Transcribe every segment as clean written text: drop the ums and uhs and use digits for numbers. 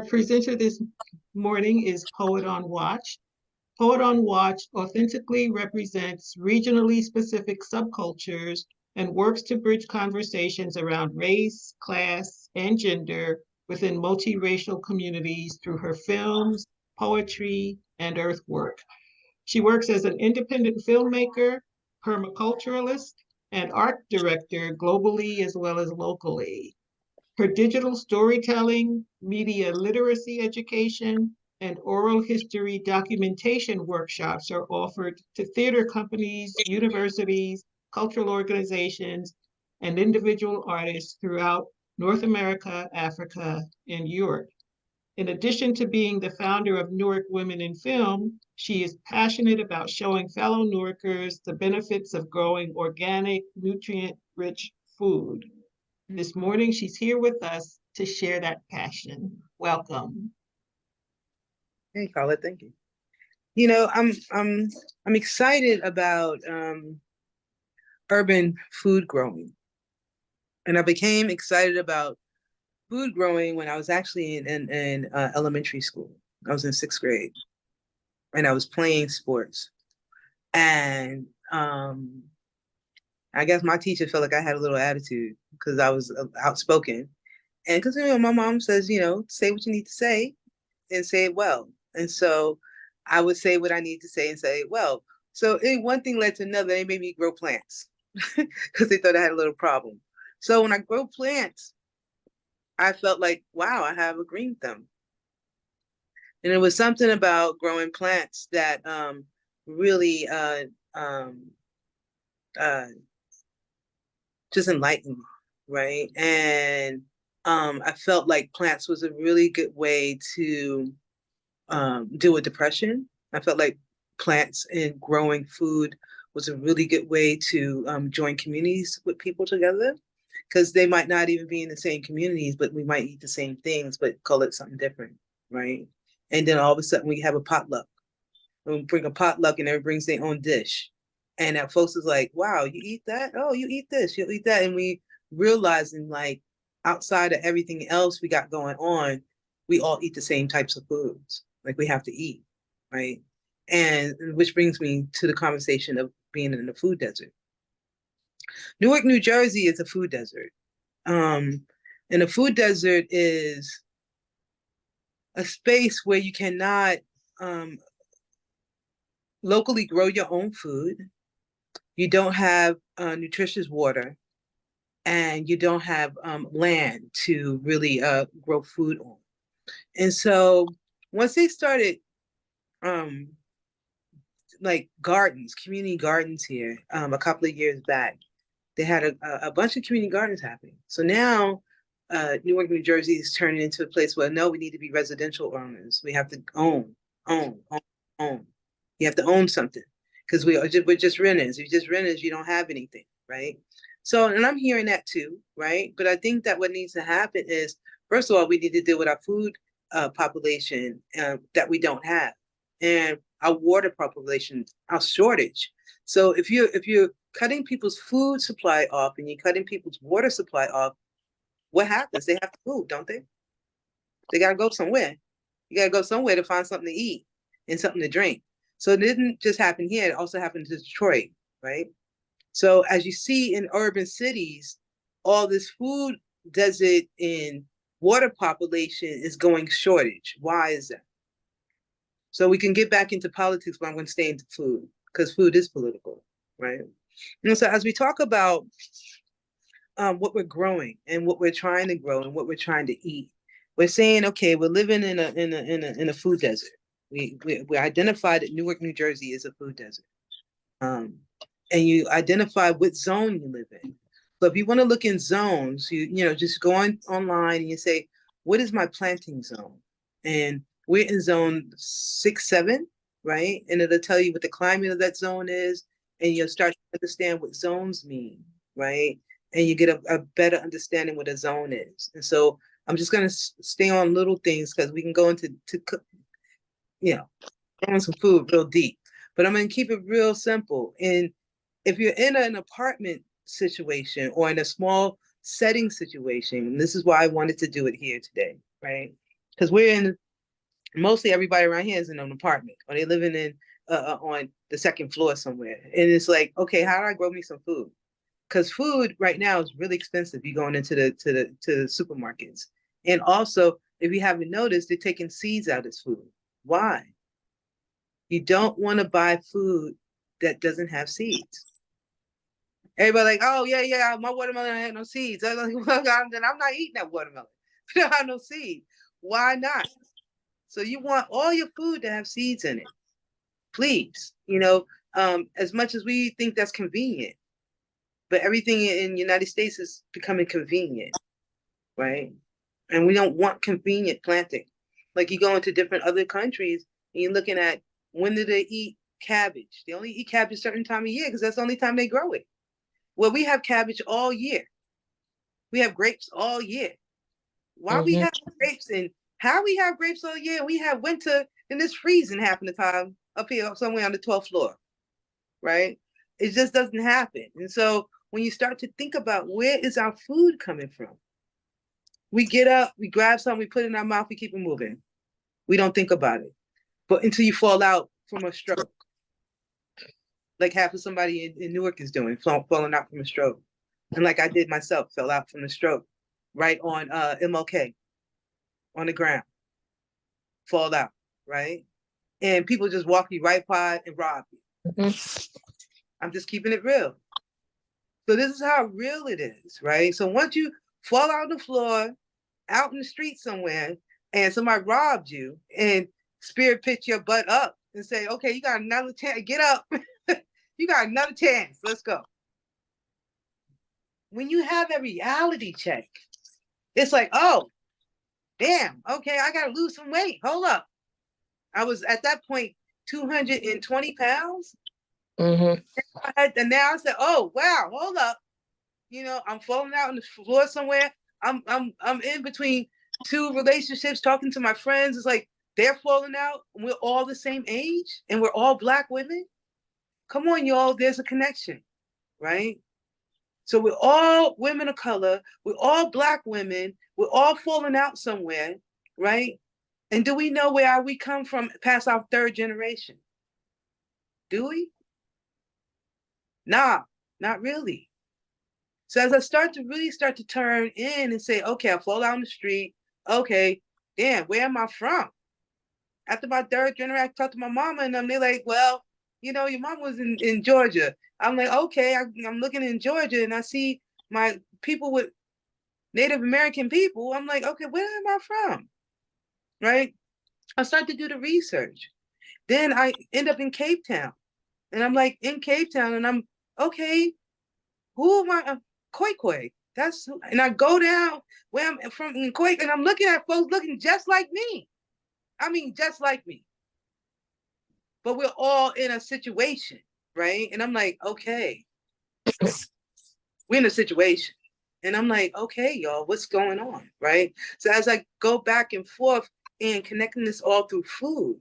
Our presenter this morning is Poet on Watch. Poet on Watch authentically represents regionally specific subcultures and works to bridge conversations around race, class, and gender within multiracial communities through her films, poetry, and earthwork. She works as an independent filmmaker, permaculturalist, and art director globally as well as locally. Her digital storytelling, media literacy education, and oral history documentation workshops are offered to theater companies, universities, cultural organizations, and individual artists throughout North America, Africa, and Europe. In addition to being the founder of Newark Women in Film, she is passionate about showing fellow Newarkers the benefits of growing organic, nutrient-rich food. This morning, she's here with us to share that passion. Welcome. Hey, Carla, thank you. I'm excited about urban food growing, and I became excited about food growing when I was actually in elementary school. I was in 6th grade, and I was playing sports, and I guess my teacher felt like I had a little attitude because I was outspoken, and because my mom says, say what you need to say and say it well. And so I would say what I need to say and say it well. So one thing led to another. They made me grow plants because they thought I had a little problem. So when I grow plants, I felt like, wow, I have a green thumb. And it was something about growing plants that really just enlightened me, right? And I felt like plants was a really good way to deal with depression. I felt like plants and growing food was a really good way to join communities with people together, because they might not even be in the same communities, but we might eat the same things, but call it something different, right? And then all of a sudden we have a potluck. And we bring a potluck and everyone brings their own dish. And that folks is like, wow, you eat that? Oh, you eat this, you'll eat that. And we realizing like outside of everything else we got going on, we all eat the same types of foods. Like we have to eat, right? And which brings me to the conversation of being in the food desert. Newark, New Jersey is a food desert. And a food desert is a space where you cannot locally grow your own food. You don't have nutritious water, and you don't have land to really grow food on. And so once they started like gardens, community gardens here a couple of years back, they had a bunch of community gardens happening. So now Newark, New Jersey is turning into a place where no, we need to be residential owners. We have to own. You have to own something, because we're just renters. If you're just renters, you don't have anything, right? So, and I'm hearing that too, right? But I think that what needs to happen is, first of all, we need to deal with our food population that we don't have, and our water population, our shortage. So if you're cutting people's food supply off and you're cutting people's water supply off, what happens? They have to move, don't they? They got to go somewhere. You got to go somewhere to find something to eat and something to drink. So it didn't just happen here, it also happened to Detroit, right? So as you see in urban cities, all this food desert and water population is going shortage. Why is that? So we can get back into politics, but I'm going to stay into food, because food is political, right? And so as we talk about what we're growing and what we're trying to grow and what we're trying to eat, we're saying, okay, we're living in a food desert. We identified that Newark, New Jersey is a food desert. And you identify what zone you live in. So if you want to look in zones, you just go online and you say, what is my planting zone? And we're in zone 6, 7, right? And it'll tell you what the climate of that zone is, and you'll start to understand what zones mean, right? And you get a better understanding what a zone is. And so I'm just going to stay on little things, because we can go into growing some food real deep. But I'm going to keep it real simple. And if you're in an apartment situation or in a small setting situation, and this is why I wanted to do it here today, right? because mostly everybody around here is in an apartment, or they living in on the second floor somewhere. And it's like, okay, how do I grow me some food? Because food right now is really expensive. You going into the supermarkets, and also if you haven't noticed, they're taking seeds out of food. Why? You don't want to buy food that doesn't have seeds. Everybody like, oh yeah, my watermelon had no seeds. I'm like, well, then I'm not eating that watermelon. It don't have no seeds. Why not? So you want all your food to have seeds in it, please. As much as we think that's convenient, but everything in the United States is becoming convenient, right? And we don't want convenient planting. Like you go into different other countries and you're looking at when do they eat cabbage? They only eat cabbage a certain time of year because that's the only time they grow it. Well, we have cabbage all year. We have grapes all year. Why we have grapes and how we have grapes all year? We have winter and it's freezing half of the time up here somewhere on the 12th floor, right? It just doesn't happen. And so when you start to think about where is our food coming from, we get up, we grab something, we put it in our mouth, we keep it moving. We don't think about it. But until you fall out from a stroke, like half of somebody in Newark is doing, falling out from a stroke. And like I did myself, fell out from a stroke right on MLK on the ground, fall out, right? And people just walk you right by and rob you. Mm-hmm. I'm just keeping it real. So this is how real it is, right? So once you fall out on the floor, out in the street somewhere, and somebody robbed you and spirit pitch your butt up and say, okay, you got another chance, get up. You got another chance, let's go. When you have a reality check, it's like, oh, damn, okay, I got to lose some weight. Hold up. I was at that point 220 pounds. Mm-hmm. And now I said, oh, wow, hold up. I'm falling out on the floor somewhere. I'm in between two relationships, talking to my friends. It's like they're falling out. And we're all the same age and we're all Black women. Come on, y'all. There's a connection, right? So we're all women of color. We're all Black women. We're all falling out somewhere, right? And do we know where we come from past our third generation? Do we? Nah, not really. So as I start to turn in and say, okay, I fall out on the street. Okay, damn, where am I from? After my third generation, I talked to my mama and them. They're like, well, your mom was in Georgia. I'm like, okay, I'm looking in Georgia and I see my people with Native American people. I'm like, okay, where am I from? Right? I start to do the research. Then I end up in Cape Town. And I'm like in Cape Town and I'm, okay, who am I? Khoikhoi. And I go down where I'm from in Khoikhoi and I'm looking at folks looking just like me. I mean, just like me. But we're all in a situation, right? And I'm like, okay, we're in a situation. And I'm like, okay, y'all, what's going on, right? So as I go back and forth and connecting this all through food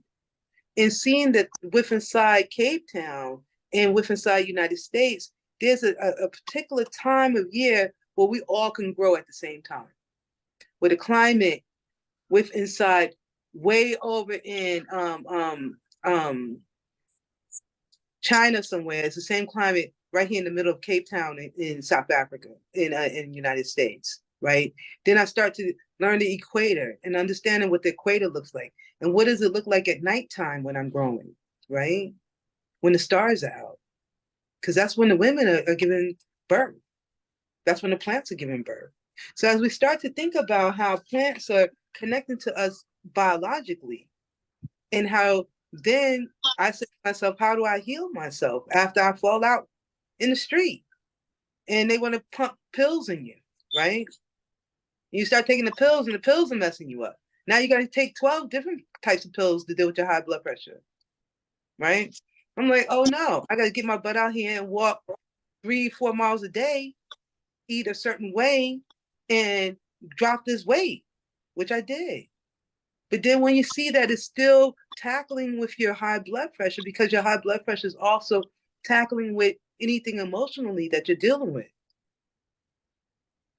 and seeing that with inside Cape Town and with inside United States, there's a particular time of year where we all can grow at the same time. Where the climate with inside way over in China somewhere, it's the same climate right here in the middle of Cape Town in South Africa, in United States, right? Then I start to learn the equator and understanding what the equator looks like. And what does it look like at nighttime when I'm growing, right? When the stars are out. Because that's when the women are giving birth. That's when the plants are giving birth. So as we start to think about how plants are connecting to us biologically, and how then I say to myself, how do I heal myself after I fall out in the street? And they want to pump pills in you, right? You start taking the pills and the pills are messing you up. Now you got to take 12 different types of pills to deal with your high blood pressure, right? I'm like, oh no, I got to get my butt out here and walk 3-4 miles a day, eat a certain way, and drop this weight, which I did. But then when you see that it's still tackling with your high blood pressure, because your high blood pressure is also tackling with anything emotionally that you're dealing with.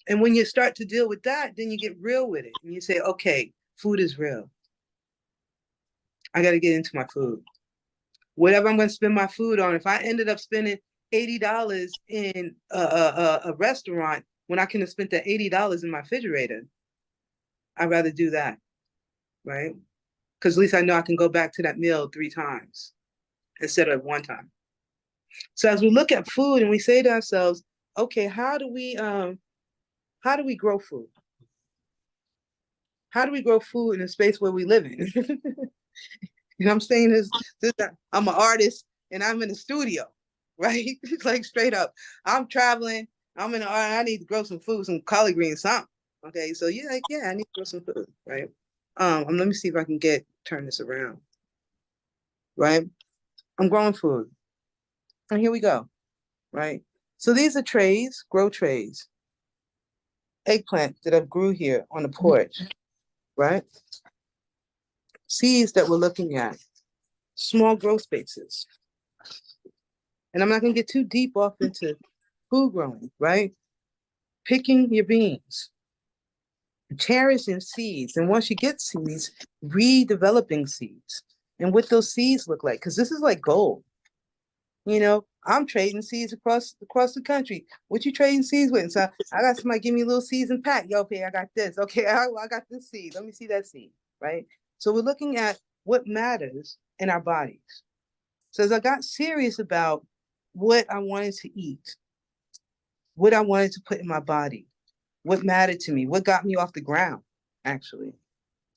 And when you start to deal with that, then you get real with it. And you say, okay, Food is real. I got to get into my food. Whatever I'm going to spend my food on, if I ended up spending $80 in a restaurant when I can have spent that $80 in my refrigerator, I'd rather do that, right? Because at least I know I can go back to that meal 3 times instead of 1 time. So as we look at food and we say to ourselves, okay, how do we grow food? How do we grow food in a space where we live in? You know what I'm saying? I'm an artist and I'm in the studio, right? Like straight up. I'm traveling. I'm in the art. I need to grow some food, some collard greens, something. Okay, so you're like, yeah, I need to grow some food, right? Let me see if I can turn this around, right? I'm growing food. And here we go, right? So these are trays, grow trays, eggplant that I've grew here on the porch, right? Seeds that we're looking at, small grow spaces. And I'm not going to get too deep off into food growing, right? Picking your beans, cherishing seeds. And once you get seeds, redeveloping seeds and what those seeds look like, because this is like gold. You know, I'm trading seeds across the country. What you trading seeds with? And so I got somebody give me a little seeds and pack. Yo, okay, I got this. Okay, I got this seed. Let me see that seed, right? So we're looking at what matters in our bodies. So as I got serious about what I wanted to eat, what I wanted to put in my body, what mattered to me, what got me off the ground, actually,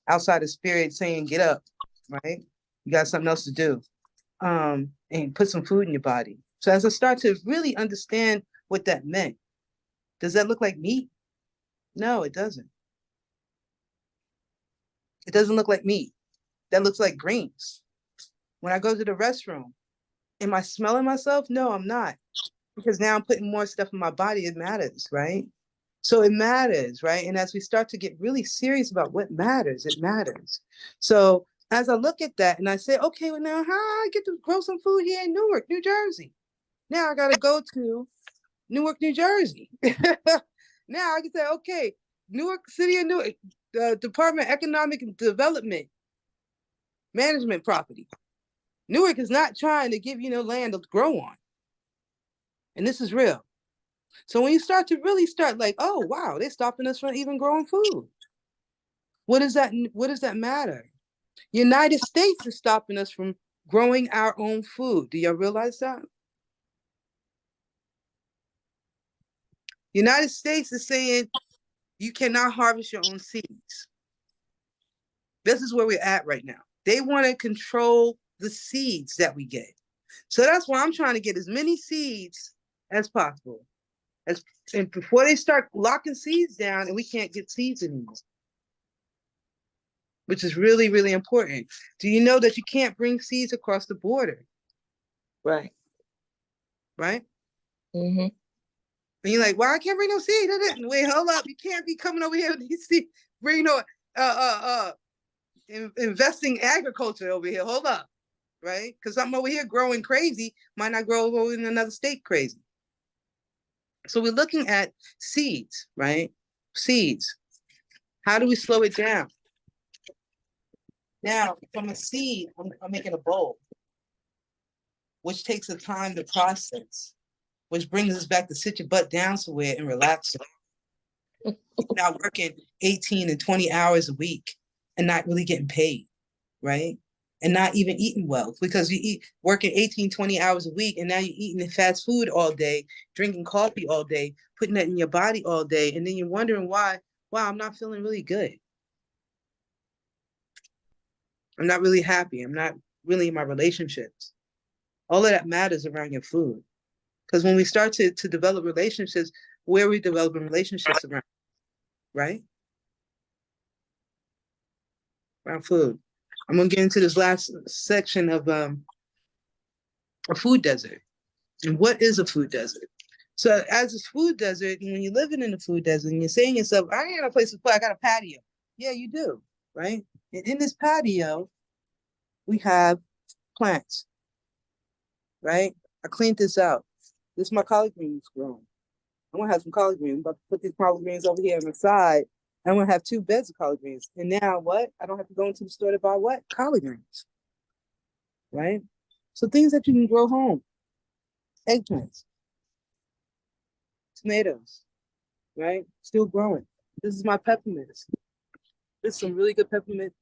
outside of spirit saying, get up, right? You got something else to do. And put some food in your body. So as I start to really understand what that meant, does that look like meat? No, it doesn't. It doesn't look like meat. That looks like greens. When I go to the restroom, am I smelling myself? No, I'm not. Because now I'm putting more stuff in my body. It matters, right? So it matters, right? And as we start to get really serious about what matters, it matters. So as I look at that and I say, okay, well now how I get to grow some food here in Newark, New Jersey? Now I got to go to Newark, New Jersey. Now I can say, okay, Newark City of Newark, the Department of Economic Development, Management Property. Newark is not trying to give you no land to grow on. And this is real. So when you start to really start like, oh, wow, they're stopping us from even growing food. What does that matter? United States is stopping us from growing our own food. Do y'all realize that? United States is saying you cannot harvest your own seeds. This is where we're at right now. They want to control the seeds that we get. So that's why I'm trying to get as many seeds as possible. And before they start locking seeds down and we can't get seeds anymore, which is really, really important. Do you know that you can't bring seeds across the border? Right. Right? Mm-hmm. And you're like, well, I can't bring no seed. Wait, hold up. You can't be coming over here with these seeds. Bring no investing agriculture over here. Hold up. Right? Because something over here growing crazy might not grow over in another state crazy. So we're looking at seeds, right? Seeds. How do we slow it down? Now, from a seed, I'm making a bowl, which takes the time to process, which brings us back to sit your butt down somewhere and relax. Not working 18 and 20 hours a week and not really getting paid, right? And not even eating well, because you working 18, 20 hours a week, and now you're eating fast food all day, drinking coffee all day, putting that in your body all day, and then you're wondering why, wow, I'm not feeling really good. I'm not really happy. I'm not really in my relationships. All of that matters around your food. Because when we start to develop relationships, where are we developing relationships around, right? Around food. I'm gonna get into this last section of a food desert. And what is a food desert? So as a food desert, when you're living in a food desert and you're saying to yourself, I ain't got a place to play, I got a patio. Yeah, you do, right? And in this patio, we have plants, right? I cleaned this out. This is my collard greens growing. I'm gonna have some collard greens. I'm about to put these collard greens over here on the side I'm gonna have 2 beds of collard greens. And now what? I don't have to go into the store to buy what? Collard greens. Right? So things that you can grow home. Eggplants, tomatoes, right? Still growing. This is my peppermints. This is some really good peppermint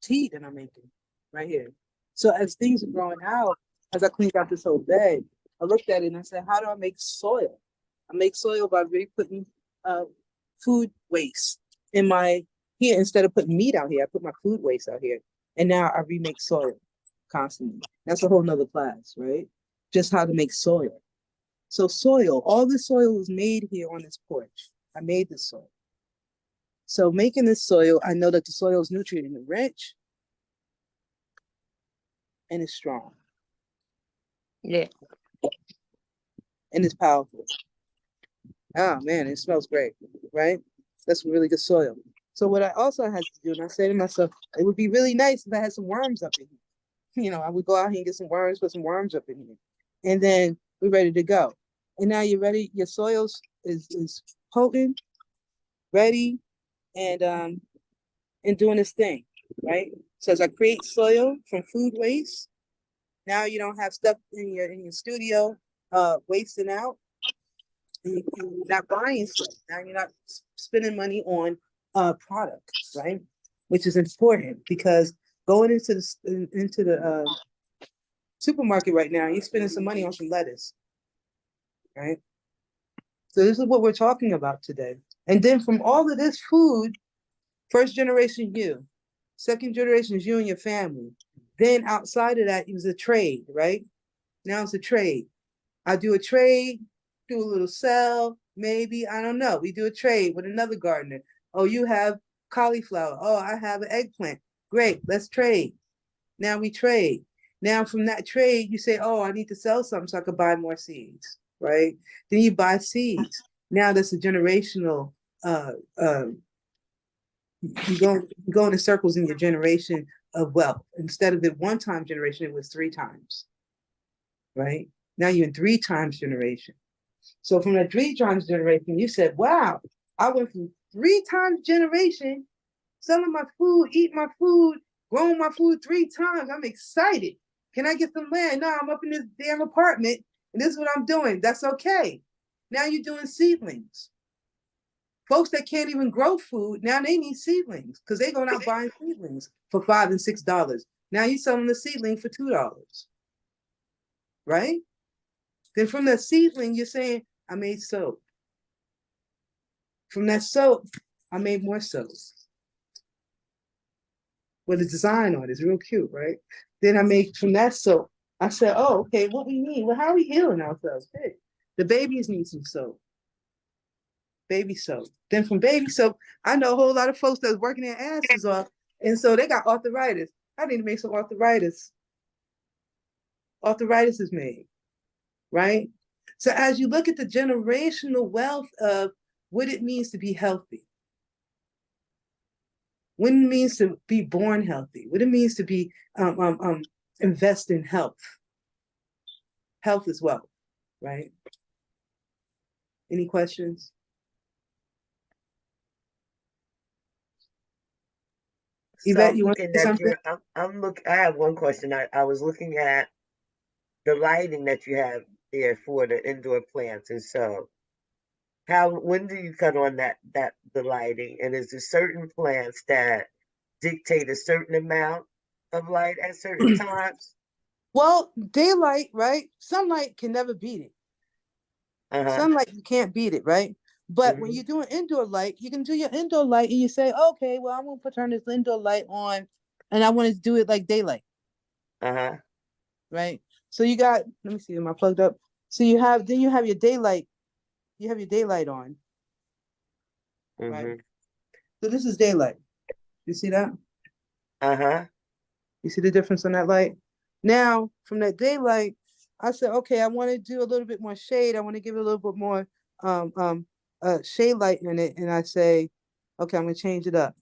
tea that I'm making right here. So as things are growing out, as I cleaned out this whole bed, I looked at it and I said, how do I make soil? I make soil by really putting food waste in my here. Instead of putting meat out here, I put my food waste out here. And now I remake soil constantly. That's a whole nother class, right? Just how to make soil. So soil, all this soil was made here on this porch. I made this soil. So making this soil, I know that the soil is nutrient rich and it's strong. Yeah. And it's powerful. Oh man, it smells great, right? That's really good soil. So what I also had to do, and I said to myself, it would be really nice if I had some worms up in here. You know, I would go out here and get some worms, put some worms up in here. And then we're ready to go. And now you're ready, your soil is potent, ready, and doing this thing, right? So as I create soil from food waste, now you don't have stuff in your studio wasting out. And you're not buying stuff. Now you're not spending money on products, right? Which is important because going into the supermarket right now, you're spending some money on some lettuce, right? So this is what we're talking about today. And then from all of this food, first generation you, second generation is you and your family. Then outside of that, it was a trade, right? Now it's a trade. I do a trade, do a little sell, maybe, I don't know. We do a trade with another gardener. Oh, you have cauliflower. Oh, I have an eggplant. Great, let's trade. Now we trade. Now from that trade, you say, oh, I need to sell something so I could buy more seeds, right? Then you buy seeds. Now that's a generational, you go in circles in your generation of wealth. Instead of it one time generation, it was 3 times, right? Now you're in 3 times generation. So from that 3 times generation, you said, wow, I went from 3 times generation, selling my food, eating my food, growing my food 3 times. I'm excited. Can I get some land? No, I'm up in this damn apartment and this is what I'm doing. That's okay. Now you're doing seedlings. Folks that can't even grow food, now they need seedlings because they're going out buying seedlings for $5 and $6. Now you're selling the seedling for $2, right? Then from that seedling, you're saying, I made soap. From that soap, I made more soap. With a design on it, it's real cute, right? Then I made from that soap, I said, oh, okay, what we need? Well, how are we healing ourselves? Hey, the babies need some soap. Baby soap. Then from baby soap, I know a whole lot of folks that's working their asses off. And so they got arthritis. I need to make some arthritis. Arthritis is made, right? So as you look at the generational wealth of what it means to be healthy, what it means to be born healthy, what it means to be invest in health. Health is wealth, right? Any questions? So Yvette, I'm you want to looking say at something? I have one question. I was looking at the lighting that you have there for the indoor plants. And so when do you cut on the lighting? And is there certain plants that dictate a certain amount of light at certain times? Well, daylight, right? Sunlight can never beat it. Uh-huh. Sunlight, you can't beat it, right? But when Mm-hmm. you're doing indoor light, you can do your indoor light and you say, okay, well, I'm gonna turn this indoor light on and I want to do it like daylight, Uh-huh. right? So you got, let me see, am I plugged up? So you have your daylight, on, right? Mm-hmm. So this is daylight. You see that? Uh-huh. You see the difference on that light? Now, from that daylight, I said, okay, I want to do a little bit more shade. I want to give it a little bit more shade light in it. And I say, okay, I'm going to change it up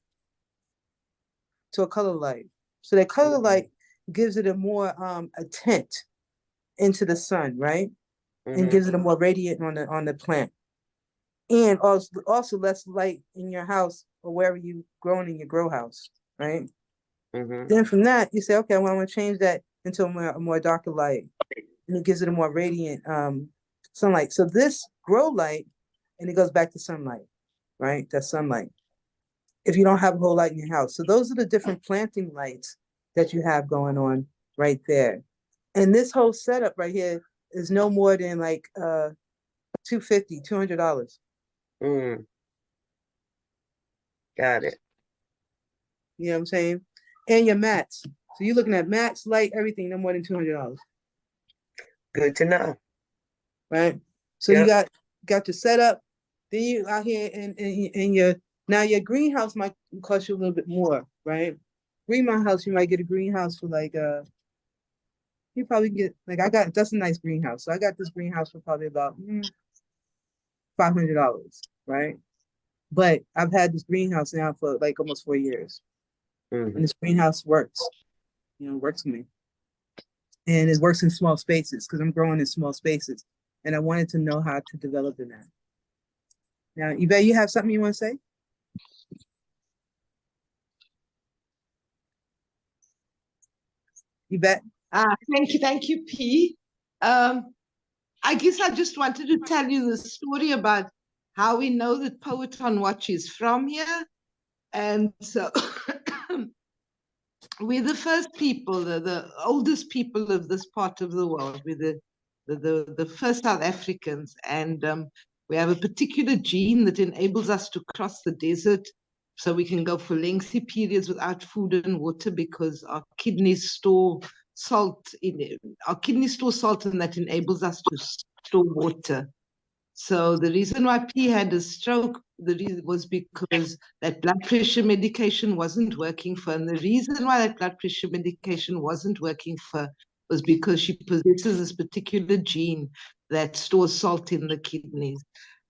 to a color light. So that color Mm-hmm. light gives it a more a tint into the sun, right? And Mm-hmm. gives it a more radiant on the plant. and also less light in your house or wherever you growing in your grow house, right? Mm-hmm. Then from that, you say, okay, well, I want to change that into a more darker light, and it gives it a more radiant sunlight. So this grow light, and it goes back to sunlight, right? That's sunlight. If you don't have a whole light in your house. So those are the different planting lights that you have going on right there. And this whole setup right here is no more than like $200. Mm. Got it. You know what I'm saying? And your mats. So you're looking at mats, light, everything, no more than $200, Good to know. right? So you Yep. got your setup. Then you out here in your now your greenhouse might cost you a little bit more, right? Greenhouse, you might get a greenhouse for like you probably get like that's a nice greenhouse. So I got this greenhouse for probably about $500, right? But I've had this greenhouse now for like almost 4 years, Mm-hmm. and this greenhouse works. You know, works for me, and it works in small spaces because I'm growing in small spaces, and I wanted to know how to develop in that. Now, Yvette, you have something you want to say? Yvette? Thank you, P. I guess I just wanted to tell you the story about how we know that Poet on Watch is from here. And so we're the first people, the oldest people of this part of the world. We're the first South Africans. And we have a particular gene that enables us to cross the desert so we can go for lengthy periods without food and water because our kidneys store salt in it. Our kidneys store salt, and that enables us to store water. So the reason why P had a stroke, the reason was because that blood pressure medication wasn't working for her. And the reason why that blood pressure medication wasn't working for her was because she possesses this particular gene that stores salt in the kidneys.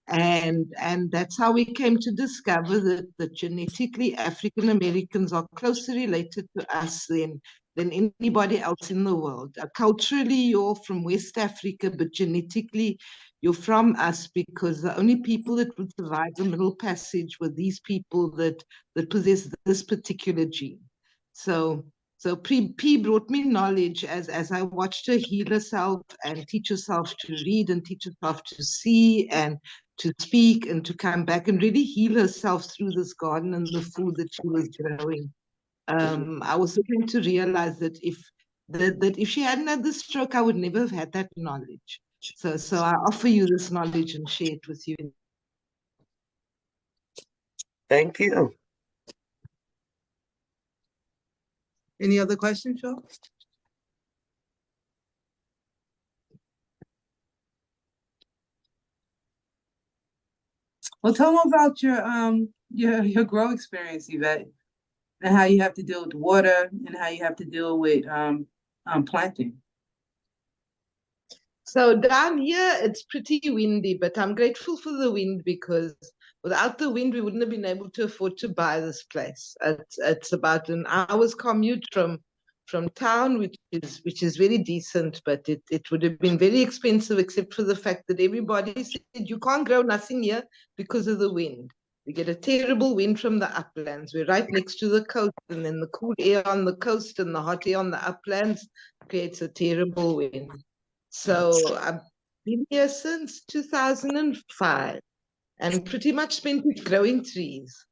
And that's how we came to discover that genetically African Americans are closer related to us than anybody else in the world. Culturally, you're from West Africa, but genetically, you're from us because the only people that would survive the Middle Passage were these people that possess this particular gene. So P brought me knowledge as I watched her heal herself and teach herself to read and teach herself to see and to speak and to come back and really heal herself through this garden and the food that she was growing. I also came to realize that if she hadn't had the stroke, I would never have had that knowledge. So I offer you this knowledge and share it with you. Thank you. Any other questions, Joe? Well, tell them about your grow experience, Yvette, and how you have to deal with water and how you have to deal with planting. So down here, it's pretty windy, but I'm grateful for the wind because without the wind, we wouldn't have been able to afford to buy this place. It's about an hour's commute from town, which is very decent, but it would have been very expensive, except for the fact that everybody said you can't grow nothing here because of the wind. We get a terrible wind from the uplands. We're right next to the coast, and then the cool air on the coast and the hot air on the uplands creates a terrible wind. So I've been here since 2005 and pretty much spent it growing trees.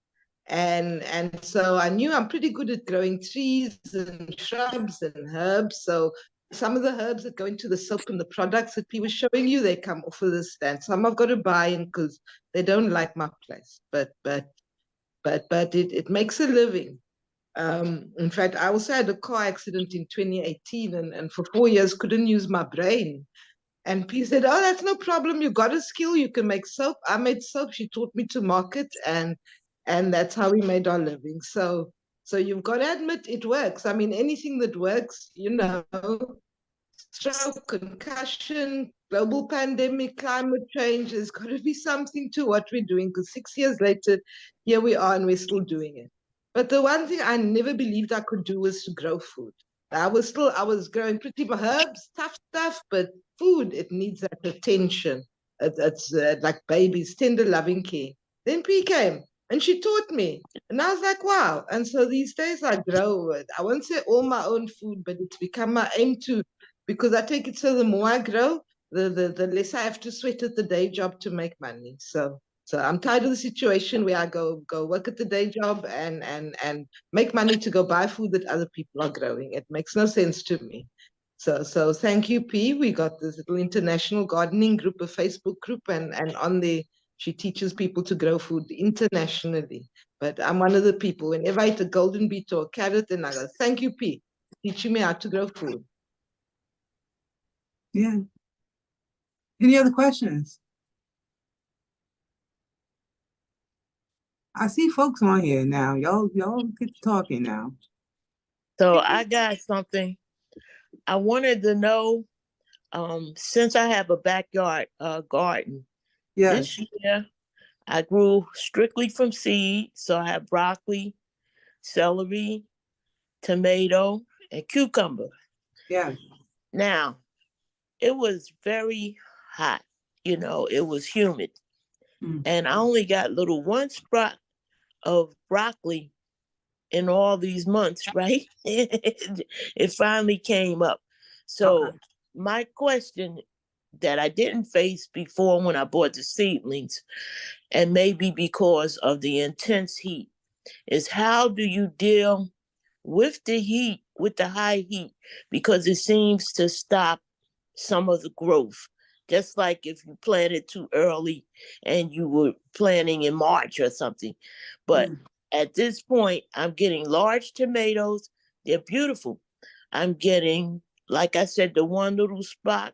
And so I knew I'm pretty good at growing trees and shrubs and herbs. So some of the herbs that go into the soap and the products that P was showing you, they come off of the stand. Some I've got to buy in because they don't like my place. But it makes a living. In fact, I also had a car accident in 2018 and for 4 years couldn't use my brain. And P said, oh, that's no problem. You got a skill. You can make soap. I made soap. She taught me to market, and that's how we made our living. So you've got to admit it works. I mean, anything that works, stroke, concussion, global pandemic, climate change, there's got to be something to what we're doing because 6 years later, here we are and we're still doing it. But the one thing I never believed I could do was to grow food. I was growing pretty herbs, tough stuff, but food, it needs that attention. it's like babies, tender, loving care. Then P came and she taught me. And I was like, wow. And so these days I grow it. I won't say all my own food, but it's become my aim to, because I take it so the more I grow, the less I have to sweat at the day job to make money. So I'm tired of the situation where I go work at the day job and make money to go buy food that other people are growing. It makes no sense to me. So thank you, P. We got this little international gardening group, a Facebook group, and on the she teaches people to grow food internationally. But I'm one of the people, whenever I eat a golden beet or a carrot, and I go, thank you, P, teaching me how to grow food. Yeah. Any other questions? I see folks on here now. Y'all get talking now. So I got something. I wanted to know, since I have a backyard garden, Yes. this year I grew strictly from seed. So I have broccoli, celery, tomato, and cucumber. Yeah. Now, it was very hot. It was humid. Mm. And I only got little one spot of broccoli in all these months, right? It finally came up. So Okay. my question that I didn't face before when I bought the seedlings, and maybe because of the intense heat, is how do you deal with the heat, with the high heat? Because it seems to stop some of the growth. Just like if you planted too early and you were planting in March or something. But at this point, I'm getting large tomatoes. They're beautiful. I'm getting, like I said, the one little spot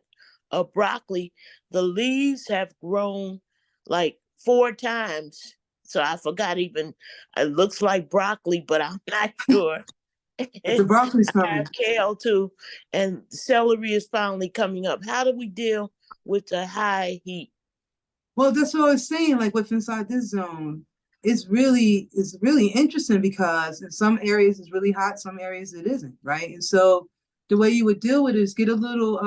of broccoli. The leaves have grown like 4 times. So I forgot even, it looks like broccoli, but I'm not sure. But the broccoli's I coming. have kale too, and celery is finally coming up. How do we deal with the high heat? Well, that's what I was saying. Like what's inside this zone, it's really interesting because in some areas it's really hot, some areas it isn't, right? And so the way you would deal with it is get a little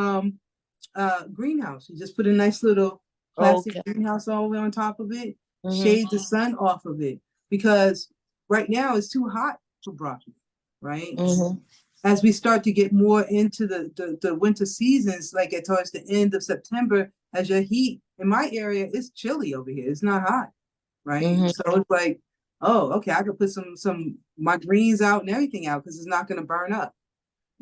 greenhouse. You just put a nice little plastic Okay. greenhouse all the way on top of it, Mhm. shade the sun off of it, because right now it's too hot for broccoli, right? Mhm. As we start to get more into the winter seasons, like at towards the end of September, as your heat in my area, it's chilly over here. It's not hot, right? Mhm. So it's like, oh, okay, I could put some my greens out and everything out because it's not going to burn up.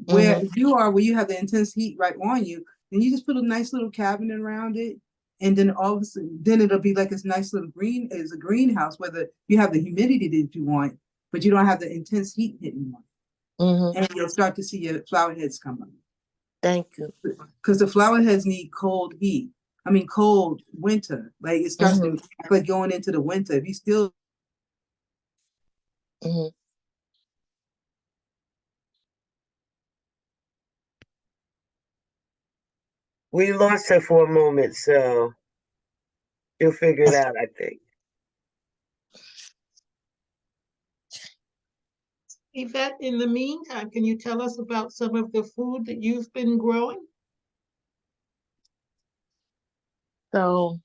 Where Mhm. you are, where you have the intense heat right on you, then you just put a nice little cabinet around it, and then all of a sudden, then it'll be like this nice little a greenhouse, whether you have the humidity that you want, but you don't have the intense heat hitting you. Mhm. And you'll start to see your flower heads come up. Thank you. Because the flower heads need cold heat. I mean, cold winter. Like it starts to act like going into the winter. If you still Mhm. We lost her for a moment, so you'll figure it out, I think. Yvette, in the meantime, can you tell us about some of the food that you've been growing? So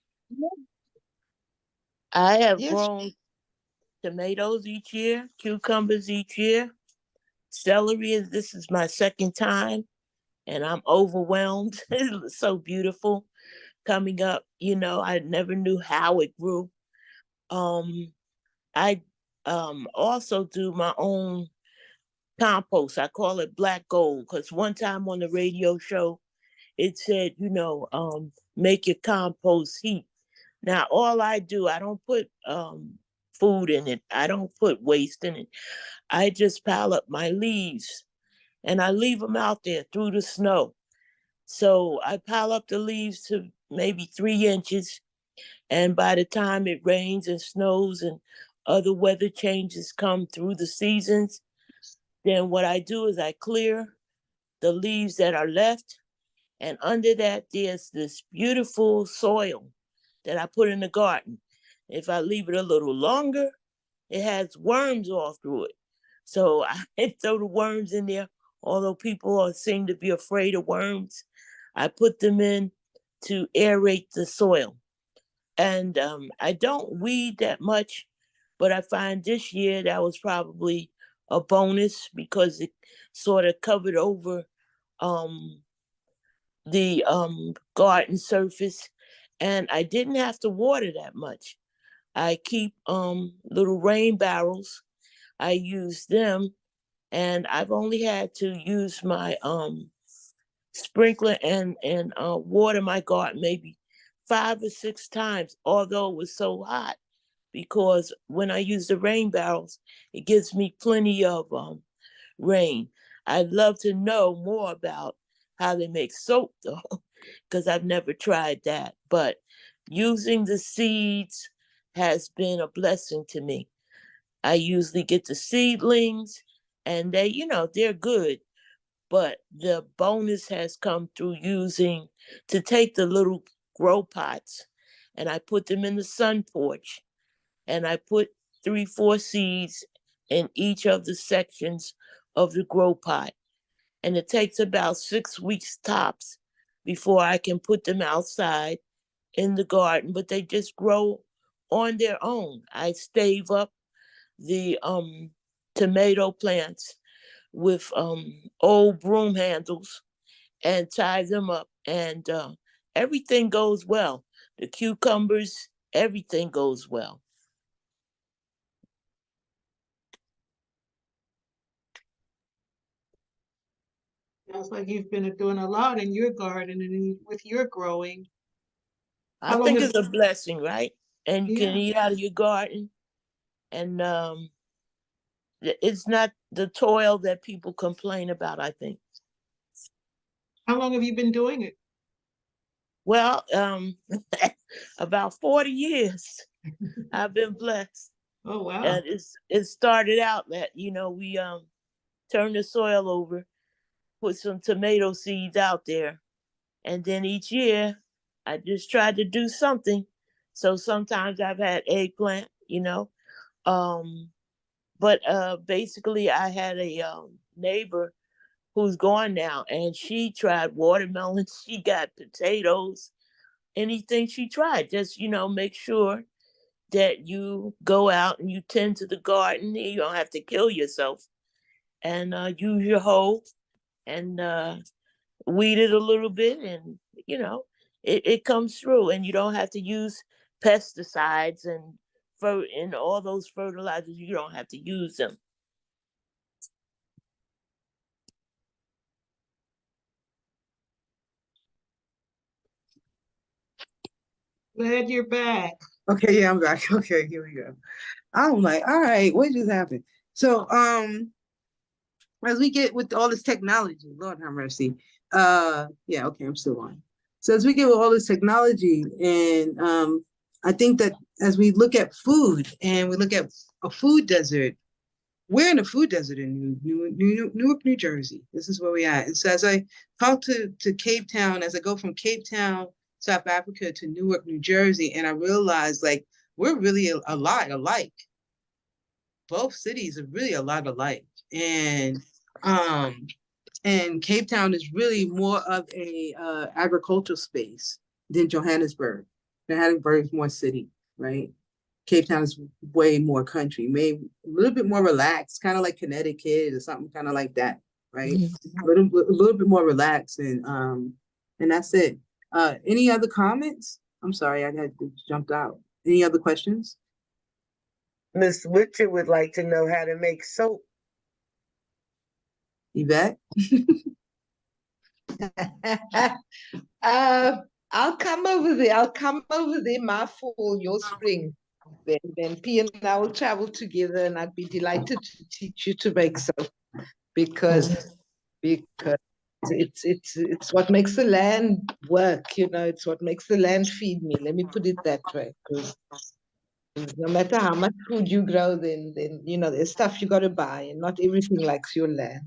I have Yes. grown tomatoes each year, cucumbers each year, celery. This is my second time, and I'm overwhelmed. It's so beautiful coming up. I never knew how it grew. I also do my own compost. I call it black gold because one time on the radio show, it said, make your compost heat. Now, all I do, I don't put food in it. I don't put waste in it. I just pile up my leaves and I leave them out there through the snow. So I pile up the leaves to maybe 3 inches. And by the time it rains and snows and other weather changes come through the seasons, then what I do is I clear the leaves that are left. And under that, there's this beautiful soil that I put in the garden. If I leave it a little longer, it has worms all through it. So I throw the worms in there, although people seem to be afraid of worms. I put them in to aerate the soil. And I don't weed that much, but I find this year that was probably a bonus because it sort of covered over um, the garden surface, and I didn't have to water that much. I keep little rain barrels. I use them, and I've only had to use my sprinkler and water my garden maybe 5 or 6 times, although it was so hot, because when I use the rain barrels, it gives me plenty of rain. I'd love to know more about how they make soap though, because I've never tried that. But using the seeds has been a blessing to me. I usually get the seedlings and they, they're good. But the bonus has come through using to take the little grow pots and I put them in the sun porch and I put 3, 4 seeds in each of the sections of the grow pot. And it takes about 6 weeks tops before I can put them outside in the garden, but they just grow on their own. I stave up the tomato plants with old broom handles and tie them up, and everything goes well. The cucumbers, everything goes well. Sounds like you've been doing a lot in your garden and with your growing. I How long think have it's a blessing, right? And you can yeah? eat out of your garden, and it's not the toil that people complain about, I think. How long have you been doing it? Well, about 40 years I've been blessed. Oh wow. And it started out that, we turned the soil over, put some tomato seeds out there, and then each year I just tried to do something. So sometimes I've had eggplant, Um, but basically I had a neighbor who's gone now, and she tried watermelon, she got potatoes, anything she tried. Just, make sure that you go out and you tend to the garden. You don't have to kill yourself, and use your hoe and weed it a little bit, and you know it comes through, and you don't have to use pesticides and all those fertilizers. You don't have to use them. Glad you're back. Okay, yeah, I'm back. Okay, here we go. I'm like, all right, what just happened? So, as we get with all this technology, Lord have mercy. Yeah, okay, I'm still on. So as we get with all this technology, and I think that as we look at food and we look at a food desert, we're in a food desert in Newark, New Jersey. This is where we at. And so as I talk to Cape Town, as I go from Cape Town, South Africa to Newark, New Jersey, and I realize like we're really a lot alike. Both cities are really a lot alike. Um, and Cape Town is really more of a agricultural space than Johannesburg. Johannesburg is more city, right? Cape Town is way more country, maybe a little bit more relaxed, kind of like Connecticut or something kind of like that, right? Mm-hmm. A little bit more relaxed, and that's it. Any other comments? I'm sorry, I had to jumped out. Any other questions? Miss Richard would like to know how to make soap. Yvette? I'll come over there. I'll come over there, my fall, your spring. Then P and I will travel together, and I'd be delighted to teach you to make soap because it's what makes the land work. It's what makes the land feed me. Let me put it that way. Because no matter how much food you grow, then there's stuff you got to buy, and not everything likes your land.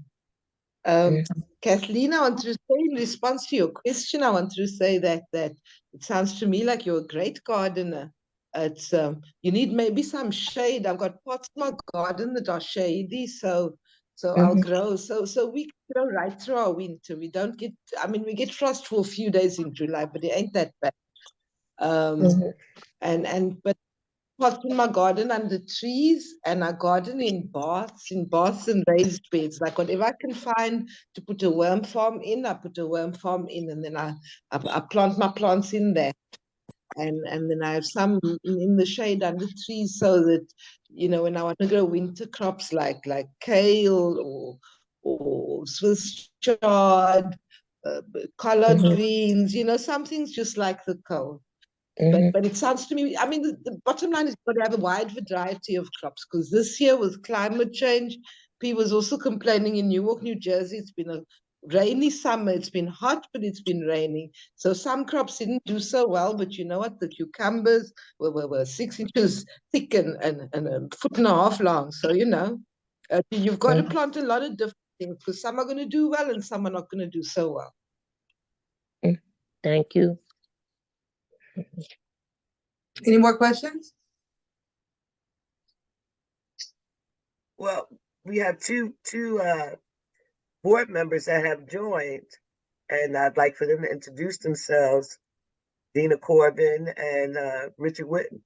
Kathleen, I want to say in response to your question, I want to say that it sounds to me like you're a great gardener. It's you need maybe some shade. I've got pots in my garden that are shady, so I'll grow. So we grow right through our winter. We don't get. I mean, we get frost for a few days in July, but it ain't that bad. Mhm. But pots in my garden under trees, and I garden in baths and raised beds. Like whatever I can find to put a worm farm in, I put a worm farm in, and then I plant my plants in there. And then I have some in the shade under trees so that, you know, when I want to grow winter crops like kale or Swiss chard, collard Mhm. greens, you know, some things just like the cold. Mhm. But it sounds to me, I mean, the bottom line is you've got to have a wide variety of crops, because this year with climate change, people was also complaining in Newark, New Jersey, it's been a rainy summer. It's been hot, but it's been raining. So some crops didn't do so well, but you know what? The cucumbers were 6 inches thick and a foot and a half long. So, you know, you've got to Mhm. plant a lot of different things, because some are going to do well and some are not going to do so well. Thank you. Any more questions? Well, we have two board members that have joined, and I'd like for them to introduce themselves. Dina Corbin and Richard Whitten.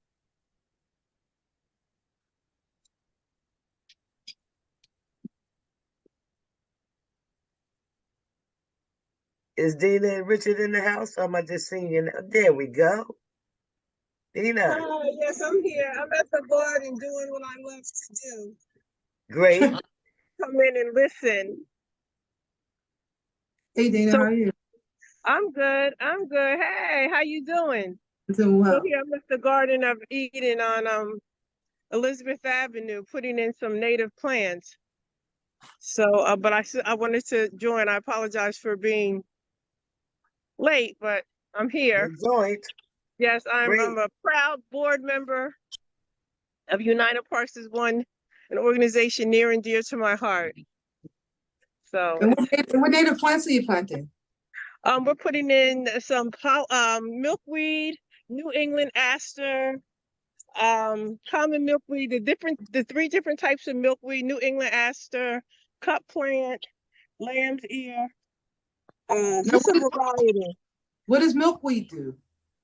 Is Dina and Richard in the house? Or am I just seeing you? There we go. Dina. Hi, yes, I'm here. I'm at the garden doing what I love to do. Great. Come in and listen. Hey Dana, So how are you? I'm good. I'm good. Hey, how you doing? I'm doing So well. here I'm at the Garden of Eden on Elizabeth Avenue, putting in some native plants. So, but I wanted to join. I apologize for being late, but I'm here. You joined. Yes, I'm Great. a proud board member of United Parks is One, an organization near and dear to my heart. So And what native plants are you planting? we're putting in some milkweed, New England aster, common milkweed, the three different types of milkweed: New England aster, cup plant, lamb's ear, Now, just a variety. what does milkweed do?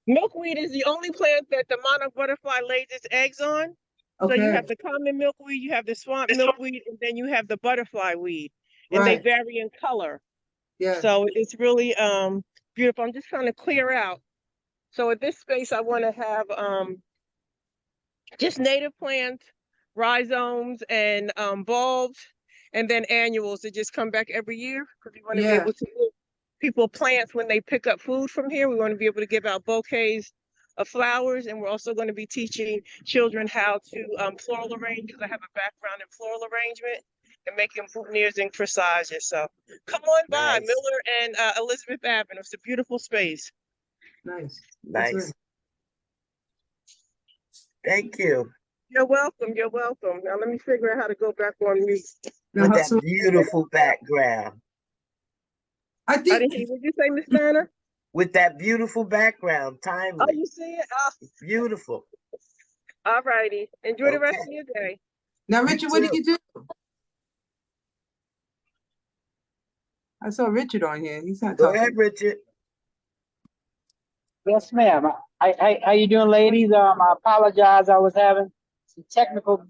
Milkweed is the only plant that the monarch butterfly lays its eggs on. So you Okay, have the common milkweed, you have the swamp milkweed, and then you have the butterfly weed, and they right. vary in color. Yeah. So it's really beautiful. I'm just trying to clear out. So at this space, I want to have just native plants, rhizomes, and bulbs, and then annuals that just come back every year, because we want to be Yeah. able to give people plants when they pick up food from here. We want to be able to give out bouquets of flowers, and we're also going to be teaching children how to floral arrange, because I have a background in floral arrangement and making boutonnieres and corsages. So come on by Nice. Miller and Elizabeth Avenue. It's a beautiful space. Nice. That's Nice. right. Thank you. You're welcome. You're welcome. Now let me figure out how to go back on mute. Now, With that so beautiful background. I I think didn't hear what you say, Miss Banner. With that beautiful background, Oh, timely. you see it? Beautiful. All righty. Enjoy the rest Okay. of your day. now, You Richard, what do too. you do? I saw Richard on here. He's not Go talking. ahead, Richard. Yes, ma'am. How you doing, ladies? I apologize. I was having some technical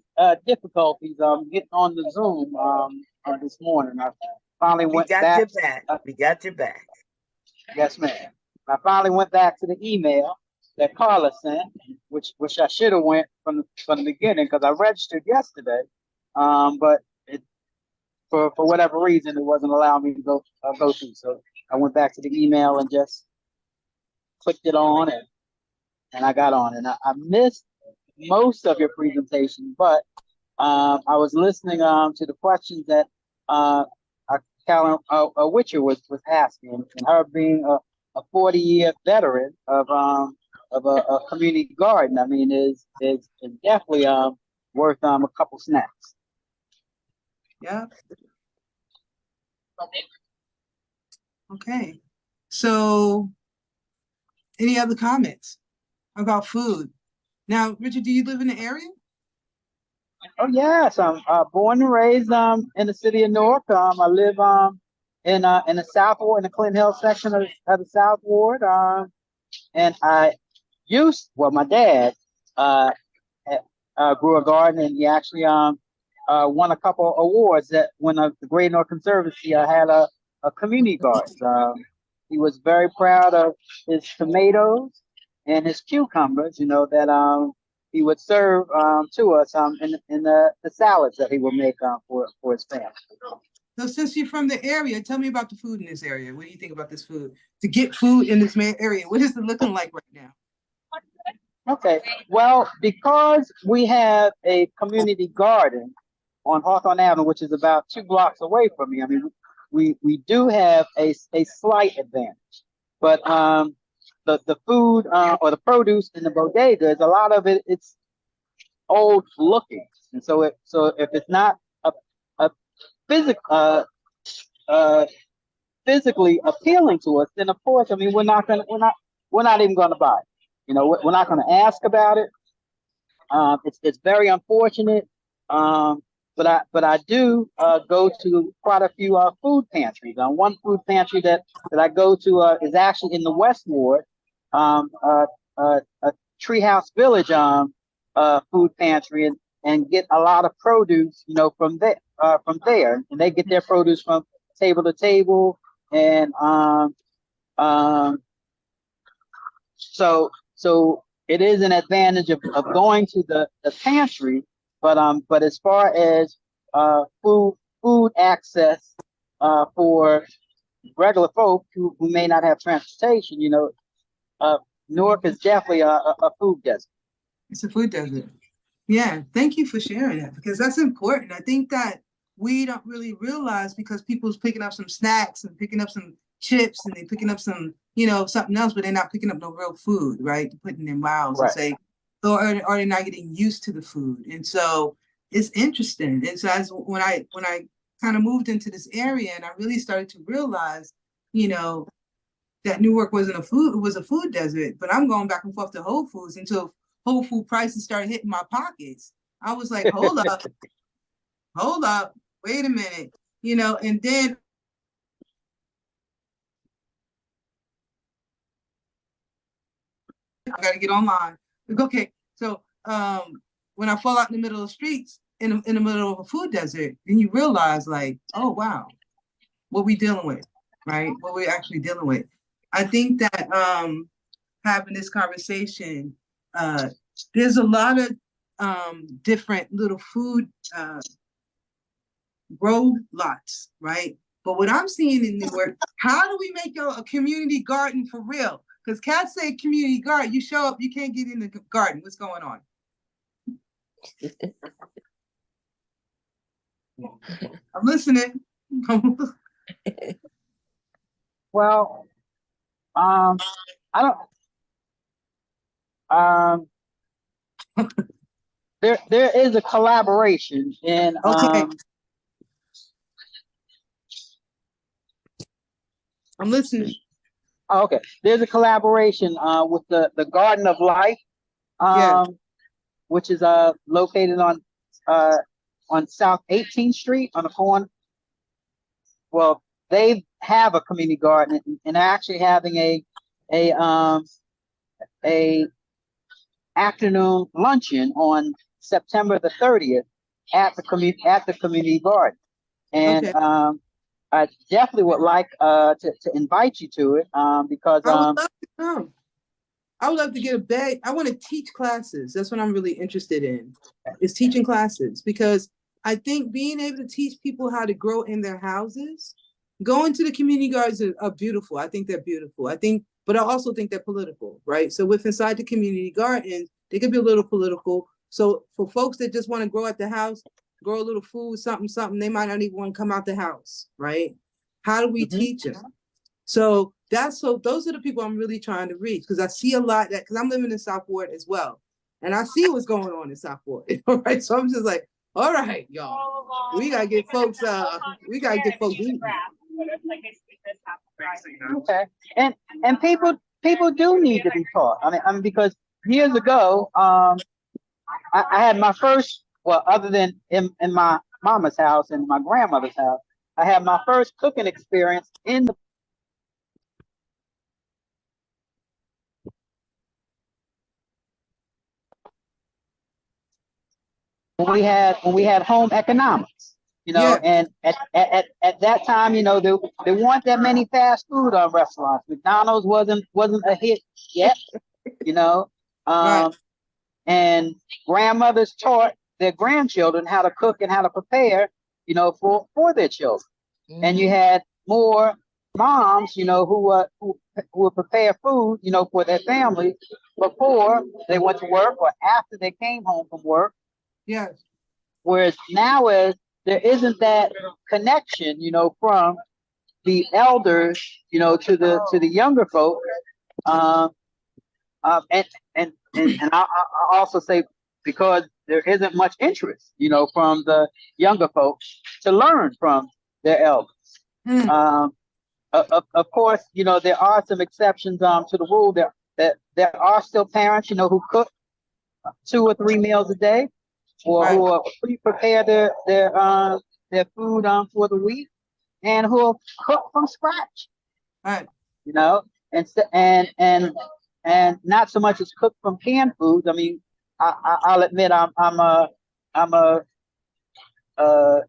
difficulties getting on the Zoom this morning. I finally We went got back. your back. We got your back. Yes, ma'am. I finally went back to the email that Carla sent, which I should have went from the beginning, because I registered yesterday, but for whatever reason it wasn't allowing me to go through. So I went back to the email and just clicked it on, and I got on. And I missed most of your presentation, but I was listening to the questions that Callan Witcher was asking, and her being a 40-year veteran of a community garden. I mean, is definitely worth a couple snacks. Yeah. Okay. So, any other comments about food? Now, Richard, do you live in the area? Oh yes, I'm born and raised in the city of Newark. I live in the South Ward, in the Clinton Hill section of the South Ward. And I my dad uh, grew a garden, and he actually won a couple awards that when the Great North Conservancy had a community garden. He was very proud of his tomatoes and his cucumbers, that he would serve to us in the salads that he would make for his family. So since you're from the area, tell me about the food in this area. What do you think about this food? To get food in this area, what is it looking like right now? Okay, well, because we have a community garden on Hawthorne Avenue, which is about 2 blocks away from me. I mean, we do have a slight advantage, but the food or the produce in the bodegas, a lot of it's old looking, and so if it's not a physical physically appealing to us, then of course, I mean, we're not even gonna buy it. We're not gonna ask about it. It's very unfortunate. But I do go to quite a few food pantries. One food pantry that I go to is actually in the West Ward, a Treehouse Village food pantry, and get a lot of produce, from there, and they get their produce from table to table, and so it is an advantage of going to the pantry, but as far as food access for regular folk who may not have transportation, Newark is definitely a food desert. It's a food desert. Yeah, thank you for sharing that, because that's important. I think that we don't really realize, because people's picking up some snacks and picking up some chips and they're picking up some, something else, but they're not picking up no real food, right? Putting in their mouths, right. And say, or they're not getting used to the food. And so it's interesting. And so when I kind of moved into this area, and I really started to realize, that Newark was a food desert, but I'm going back and forth to Whole Foods until Whole Food prices started hitting my pockets. I was like, hold up, wait a minute, and then I got to get online. Okay, so when I fall out in the middle of the streets, in the middle of a food desert, then you realize, like, oh wow, what we dealing with, right? What we're actually dealing with. I think that having this conversation, there's a lot of different little food grow lots, right? But what I'm seeing in Newark, how do we make a community garden for real? Because cats say community garden, you show up, you can't get in the garden. What's going on? I'm listening. Well, I don't. There is a collaboration in. Okay. I'm listening. Oh, okay. There's a collaboration with the Garden of Life, which is located on South 18th Street on the corner. Well, they have a community garden, and they're actually having a afternoon luncheon on September the 30th at the community garden, and okay. I definitely would like to invite you to it because I would love to come. I would love to get a bag. I want to teach classes. That's what I'm really interested in, is teaching classes, because I think being able to teach people how to grow in their houses, going to the community gardens are beautiful. I think they're beautiful. But I also think they're political, right? So with inside the community gardens, they could be a little political. So for folks that just want to grow at the house, grow a little food, something, they might not even want to come out the house, right? How do we teach them? So those are the people I'm really trying to reach, because I see a lot because I'm living in South Ward as well. And I see what's going on in South Ward. All right. So I'm just like, all right, y'all, we gotta get folks eating. Okay. And people do need to be taught. I mean, because years ago, I had my first, well, other than in my mama's house and my grandmother's house, I had my first cooking experience in the when we had home economics, you know, Yeah. and at that time, you know, there weren't that many fast food restaurants. McDonald's wasn't a hit yet, you know. Right. And grandmothers taught their grandchildren how to cook and how to prepare, you know, for their children. And you had more moms, you know, who would prepare food, you know, for their family before they went to work or after they came home from work. Yes. Whereas now is there isn't that connection, you know, from the elders, you know, to the younger folk. Um, and I also say because there isn't much interest, you know, from the younger folks to learn from their elders. Um, of course, you know, there are some exceptions to the rule. There are still parents, you know, who cook 2 or 3 meals a day, or Right. who are prepare their food for the week, and who will cook from scratch. Right. You know, and not so much as cook from canned foods. I mean, I'll admit I'm a a,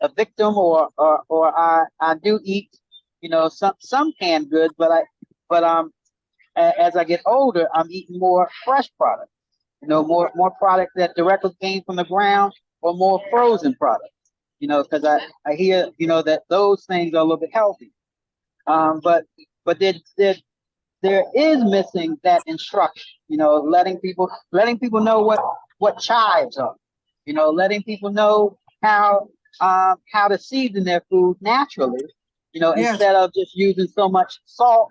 a victim, or I do eat, you know, some canned goods, but as I get older, I'm eating more fresh products, you know, more products that directly came from the ground, or more frozen products, you know, because I hear, you know, that those things are a little bit healthy. But there is missing that instruction, you know, letting people know what chives are, you know, letting people know how to season their food naturally, you know, Yes. instead of just using so much salt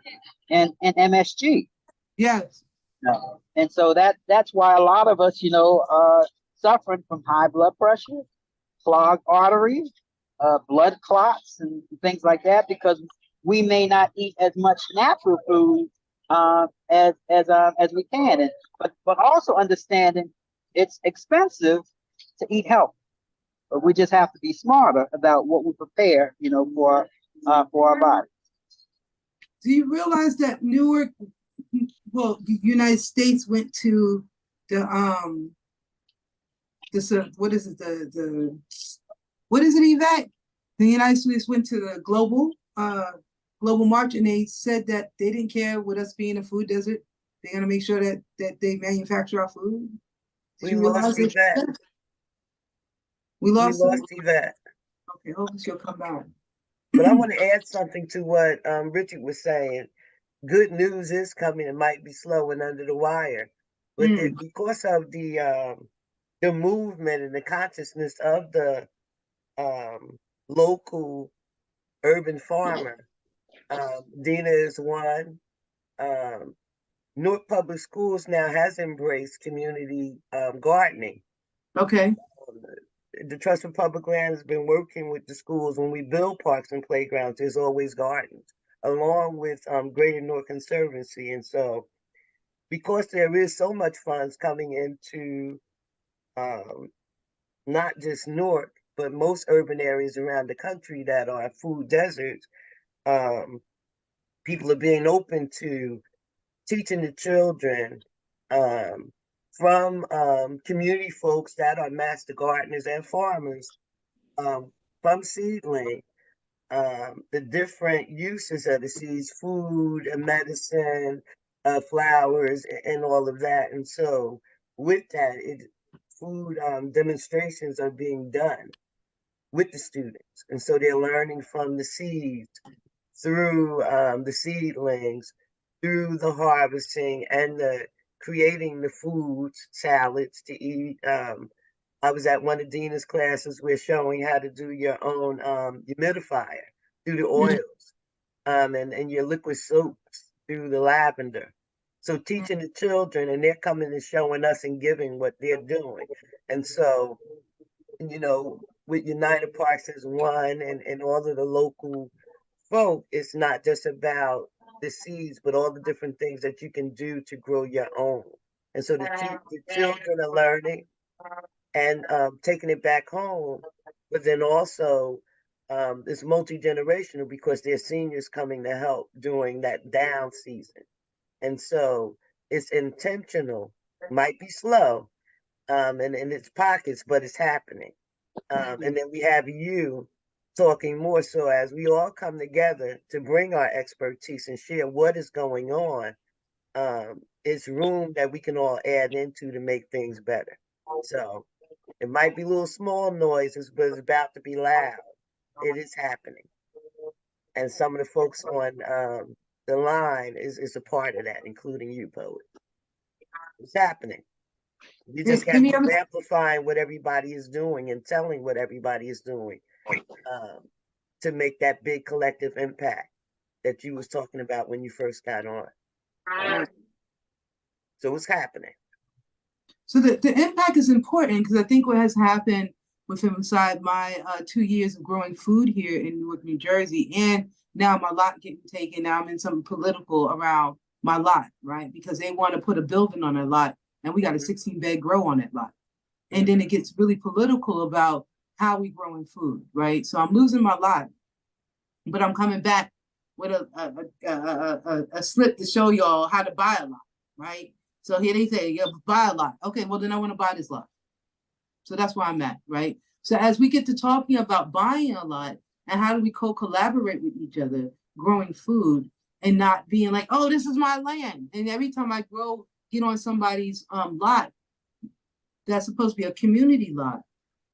and MSG. Yes. You know? And so that's why a lot of us, you know, are suffering from high blood pressure, clogged arteries, blood clots, and things like that, because we may not eat as much natural food as we can. And but also understanding it's expensive to eat healthy, but we just have to be smarter about what we prepare, you know, for our body. Do you realize that Newark, well, the United States went to the what is it, the what is it, Yvette? The United States went to the global march, and they said that they didn't care with us being a food desert. They're gonna make sure that they manufacture our food. Did you realize it? We We lost lost Yvette. Okay, hopefully she'll come back. But I want to add something to what Richard was saying. Good news is coming. It might be slow and under the wire, but because of the movement and the consciousness of the local urban farmer, Dina is one. Newark Public Schools now has embraced community gardening. Okay. The Trust for Public Land has been working with the schools. When we build parks and playgrounds, there's always gardens, along with Greater Newark Conservancy. And so, because there is so much funds coming into not just Newark, but most urban areas around the country that are food deserts, people are being open to teaching the children from community folks that are master gardeners and farmers, from seedling, the different uses of the seeds, food, medicine, flowers, and all of that. And so with that, food demonstrations are being done with the students. And so they're learning from the seeds, through the seedlings, through the harvesting, and the creating the foods, salads to eat. I was at one of Dina's classes. We're showing how to do your own humidifier through the oils, and your liquid soaps through the lavender. So teaching the children, and they're coming and showing us and giving what they're doing. And so, you know, with United Parks as one, and all of the local folk, it's not just about the seeds, but all the different things that you can do to grow your own. And so the children are learning and taking it back home, but then also it's multi-generational because there's seniors coming to help during that down season. And so it's intentional, might be slow, and it's pockets, but it's happening. And then we have you talking more so as we all come together to bring our expertise and share what is going on. It's room that we can all add into to make things better. So it might be little small noises, but it's about to be loud. It is happening. And some of the folks on the line is a part of that, including you, Poet. It's happening. You just got to keep amplifying what everybody is doing and telling what everybody is doing to make that big collective impact that you was talking about when you first got on. So it's happening. So the impact is important because I think what has happened within inside my 2 years of growing food here in Newark, New Jersey, and now my lot getting taken. Now I'm in something political around my lot, right? Because they want to put a building on a lot, and we got a 16-bed grow on that lot. And then it gets really political about how we growing food, right? So I'm losing my lot, but I'm coming back with a slip to show y'all how to buy a lot, right? So here they say, yeah, buy a lot. Okay, well then I want to buy this lot. So that's where I'm at, right? So as we get to talking about buying a lot and how do we co-collaborate with each other, growing food and not being like, oh, this is my land. And every time I get on somebody's lot, that's supposed to be a community lot.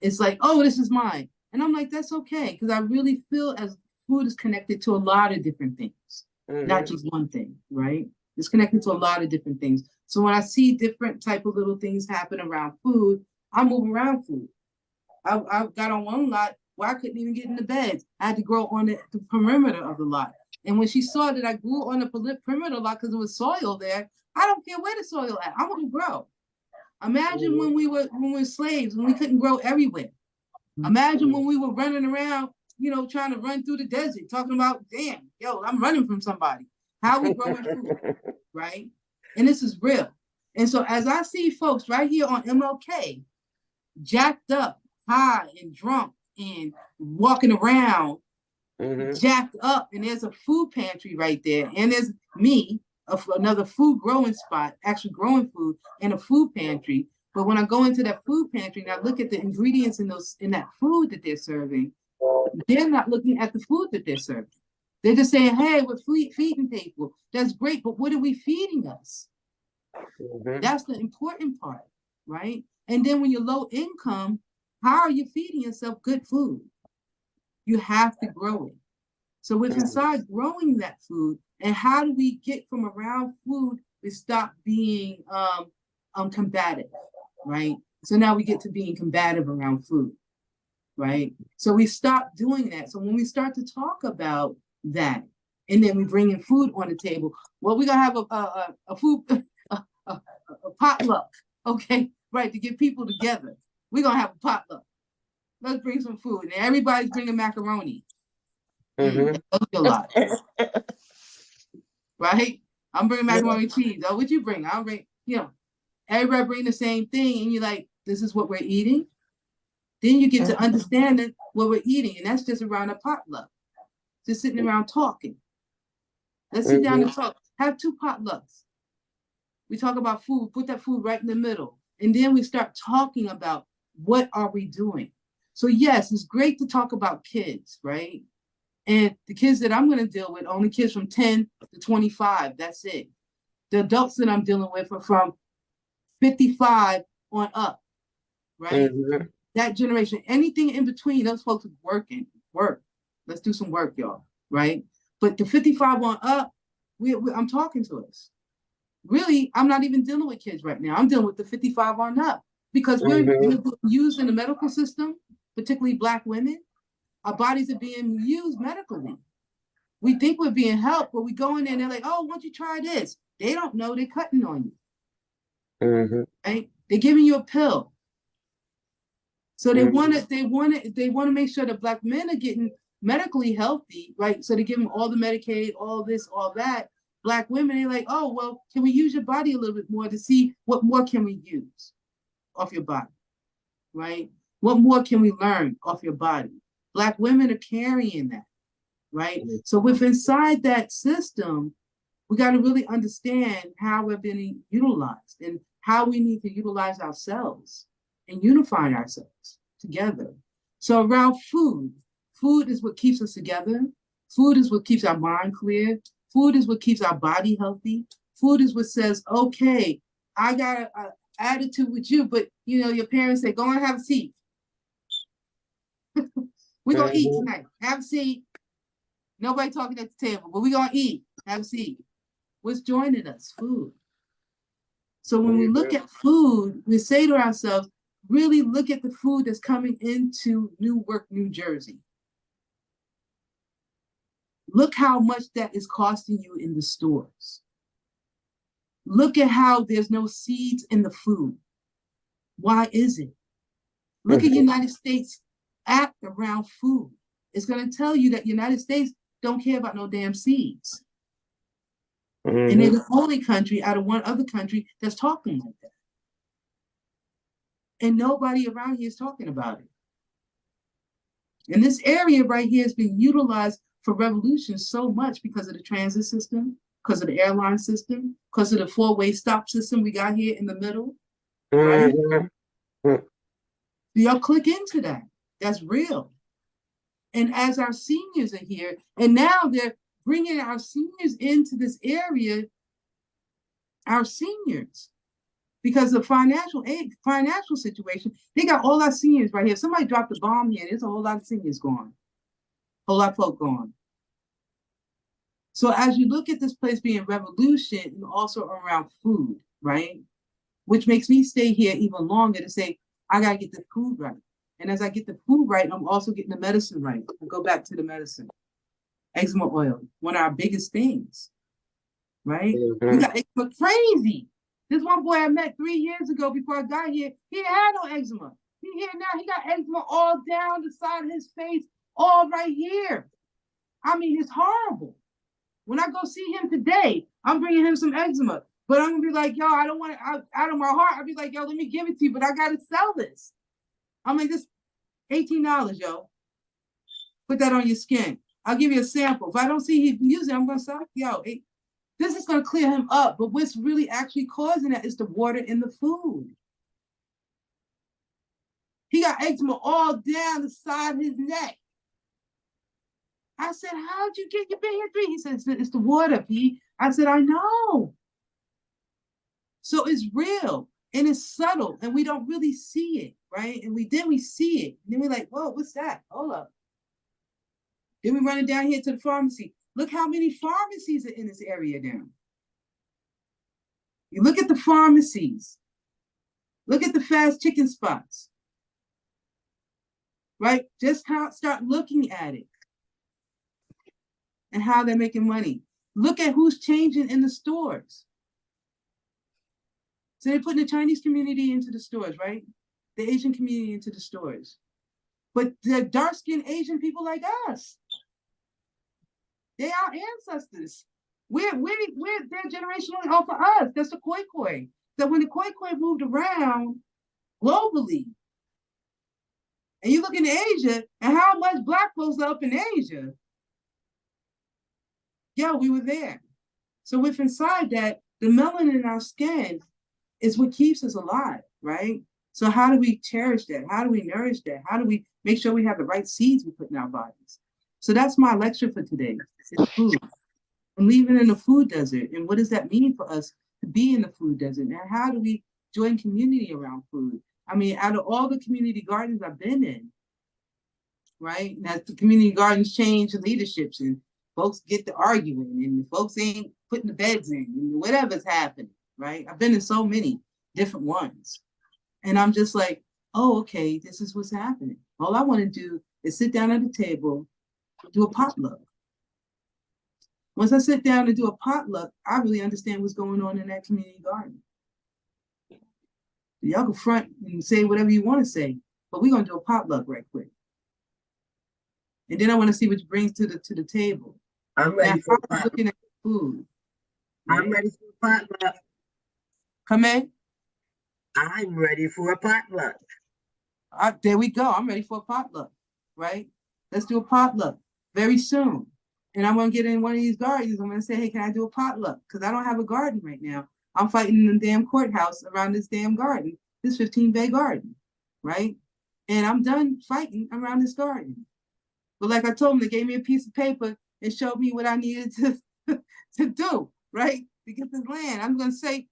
It's like, oh, this is mine. And I'm like, that's okay. Because I really feel as food is connected to a lot of different things, not just one thing, right? It's connected to a lot of different things. So when I see different type of little things happen around food, I move around food. I got on one lot where I couldn't even get in the beds. I had to grow on the perimeter of the lot. And when she saw that I grew on the perimeter lot because there was soil there, I don't care where the soil at. I want to grow. Imagine when we were slaves, when we couldn't grow everywhere. Imagine when we were running around, trying to run through the desert, talking about, damn, yo, I'm running from somebody. How we growing food, right? And this is real. And so as I see folks right here on MLK, jacked up, high and drunk and walking around, jacked up, and there's a food pantry right there, and there's me, another food growing spot, actually growing food, and a food pantry. But when I go into that food pantry and I look at the ingredients in that food that they're serving, they're not looking at the food that they're serving. They're just saying, hey, we're feeding people. That's great, but what are we feeding us? That's the important part, right? And then when you're low income, how are you feeding yourself good food? You have to grow it. So with inside growing that food, and how do we get from around food to stop being combative, right? So now we get to being combative around food, right? So we stop doing that. So when we start to talk about that, and then we bring in food on the table, well, we're gonna have a food a potluck, okay, right? To get people together, we're gonna have a potluck. Let's bring some food, and everybody's bringing macaroni. That's a lot, right? I'm bringing macaroni cheese. Oh, what you bring? I'll bring. Everybody bring the same thing, and you're like, this is what we're eating. Then you get to understanding what we're eating, and that's just around a potluck, just sitting around talking. Let's sit down and talk. Have 2 potlucks. We talk about food, put that food right in the middle. And then we start talking about what are we doing? So yes, it's great to talk about kids, right? And the kids that I'm going to deal with, only kids from 10 to 25, that's it. The adults that I'm dealing with are from 55 on up, right? That generation, anything in between, those folks are work. Let's do some work, y'all, right? But the 55 on up, I'm talking to us. Really, I'm not even dealing with kids right now. I'm dealing with the 55 on up because we're used in the medical system, particularly Black women. Our bodies are being used medically. We think we're being helped, but we go in there and they're like, oh, why don't you try this? They don't know they're cutting on you. Right? They're giving you a pill. So they want to make sure that Black men are getting medically healthy, right? So they give them all the Medicaid, all this, all that. Black women, they're like, oh, well, can we use your body a little bit more to see what more can we use off your body, right? What more can we learn off your body? Black women are carrying that, right? So with inside that system, we got to really understand how we're being utilized and how we need to utilize ourselves and unify ourselves together. So around food, food is what keeps us together. Food is what keeps our mind clear. Food is what keeps our body healthy. Food is what says, okay, I got an attitude with you, but you know, your parents say, go and have a seat. We're gonna eat tonight. Have a seat. Nobody talking at the table, but we're gonna eat. Have a seat. What's joining us? Food. So when we look at food, we say to ourselves, really look at the food that's coming into Newark, New Jersey. Look how much that is costing you in the stores. Look at how there's no seeds in the food. Why is it? Look at United States Act around food. It's going to tell you that United States don't care about no damn seeds. And they're the only country out of one other country that's talking like that. And nobody around here is talking about it. And this area right here has been utilized for revolution so much because of the transit system, because of the airline system, because of the four-way stop system we got here in the middle. Right? Y'all click into that. That's real. And as our seniors are here, and now they're bringing our seniors into this area, our seniors, because of financial situation, they got all our seniors right here. If somebody dropped a bomb here, there's a whole lot of seniors gone, a whole lot of folk gone. So as you look at this place being revolution and also around food, right? Which makes me stay here even longer to say, I gotta get the food right. And as I get the food right, I'm also getting the medicine right. I go back to the medicine. Eczema oil, one of our biggest things, right? We got eczema crazy. This one boy I met 3 years ago before I got here, he didn't have no eczema. He here now, he got eczema all down the side of his face, all right here. I mean, it's horrible. When I go see him today, I'm bringing him some eczema. But I'm gonna be like, yo, I don't want it out of my heart. I'll be like, yo, let me give it to you, but I gotta sell this. I'm like, this $18, yo. Put that on your skin. I'll give you a sample. If I don't see he's using it, I'm gonna say, yo, this is gonna clear him up. But what's really actually causing that is the water in the food. He got eczema all down the side of his neck. I said, how'd you get, you've been here 3? He said, it's the water, P. I said, I know. So it's real and it's subtle and we don't really see it, right? And we see it. And then we're like, whoa, what's that? Hold up. Then we run it down here to the pharmacy. Look how many pharmacies are in this area now. You look at the pharmacies. Look at the fast chicken spots. Right? Just start looking at it and how they're making money. Look at who's changing in the stores. So they're putting the Chinese community into the stores, right? The Asian community into the stores. But the dark-skinned Asian people like us, they are ancestors. They're generationally off of us. That's the Khoi Khoi. So when the Khoi Khoi moved around globally, and you look in Asia, and how much Black folks are up in Asia, yo, we were there. So with inside that, the melanin in our skin is what keeps us alive, right? So how do we cherish that? How do we nourish that? How do we make sure we have the right seeds we put in our bodies? So that's my lecture for today. It's food. I'm living in the food desert. And what does that mean for us to be in the food desert? And how do we join community around food? I mean, out of all the community gardens I've been in, right? And as the community gardens change leaderships and folks get to arguing and folks ain't putting the beds in and whatever's happening, right? I've been in so many different ones. And I'm just like, oh, okay, this is what's happening. All I want to do is sit down at the table, do a potluck. Once I sit down and do a potluck, I really understand what's going on in that community garden. Y'all can front and say whatever you want to say, but we're gonna do a potluck right quick. And then I want to see what you brings to the table. I'm ready for looking at food. Right? I'm ready for a potluck. Come in. I'm ready for a potluck. There we go. I'm ready for a potluck, right? Let's do a potluck very soon. And I'm going to get in one of these gardens. I'm going to say, hey, can I do a potluck? Because I don't have a garden right now. I'm fighting in the damn courthouse around this damn garden, this 15-bay garden, right? And I'm done fighting around this garden. But like I told them, they gave me a piece of paper and showed me what I needed to do, right? To get this land. I'm going to say,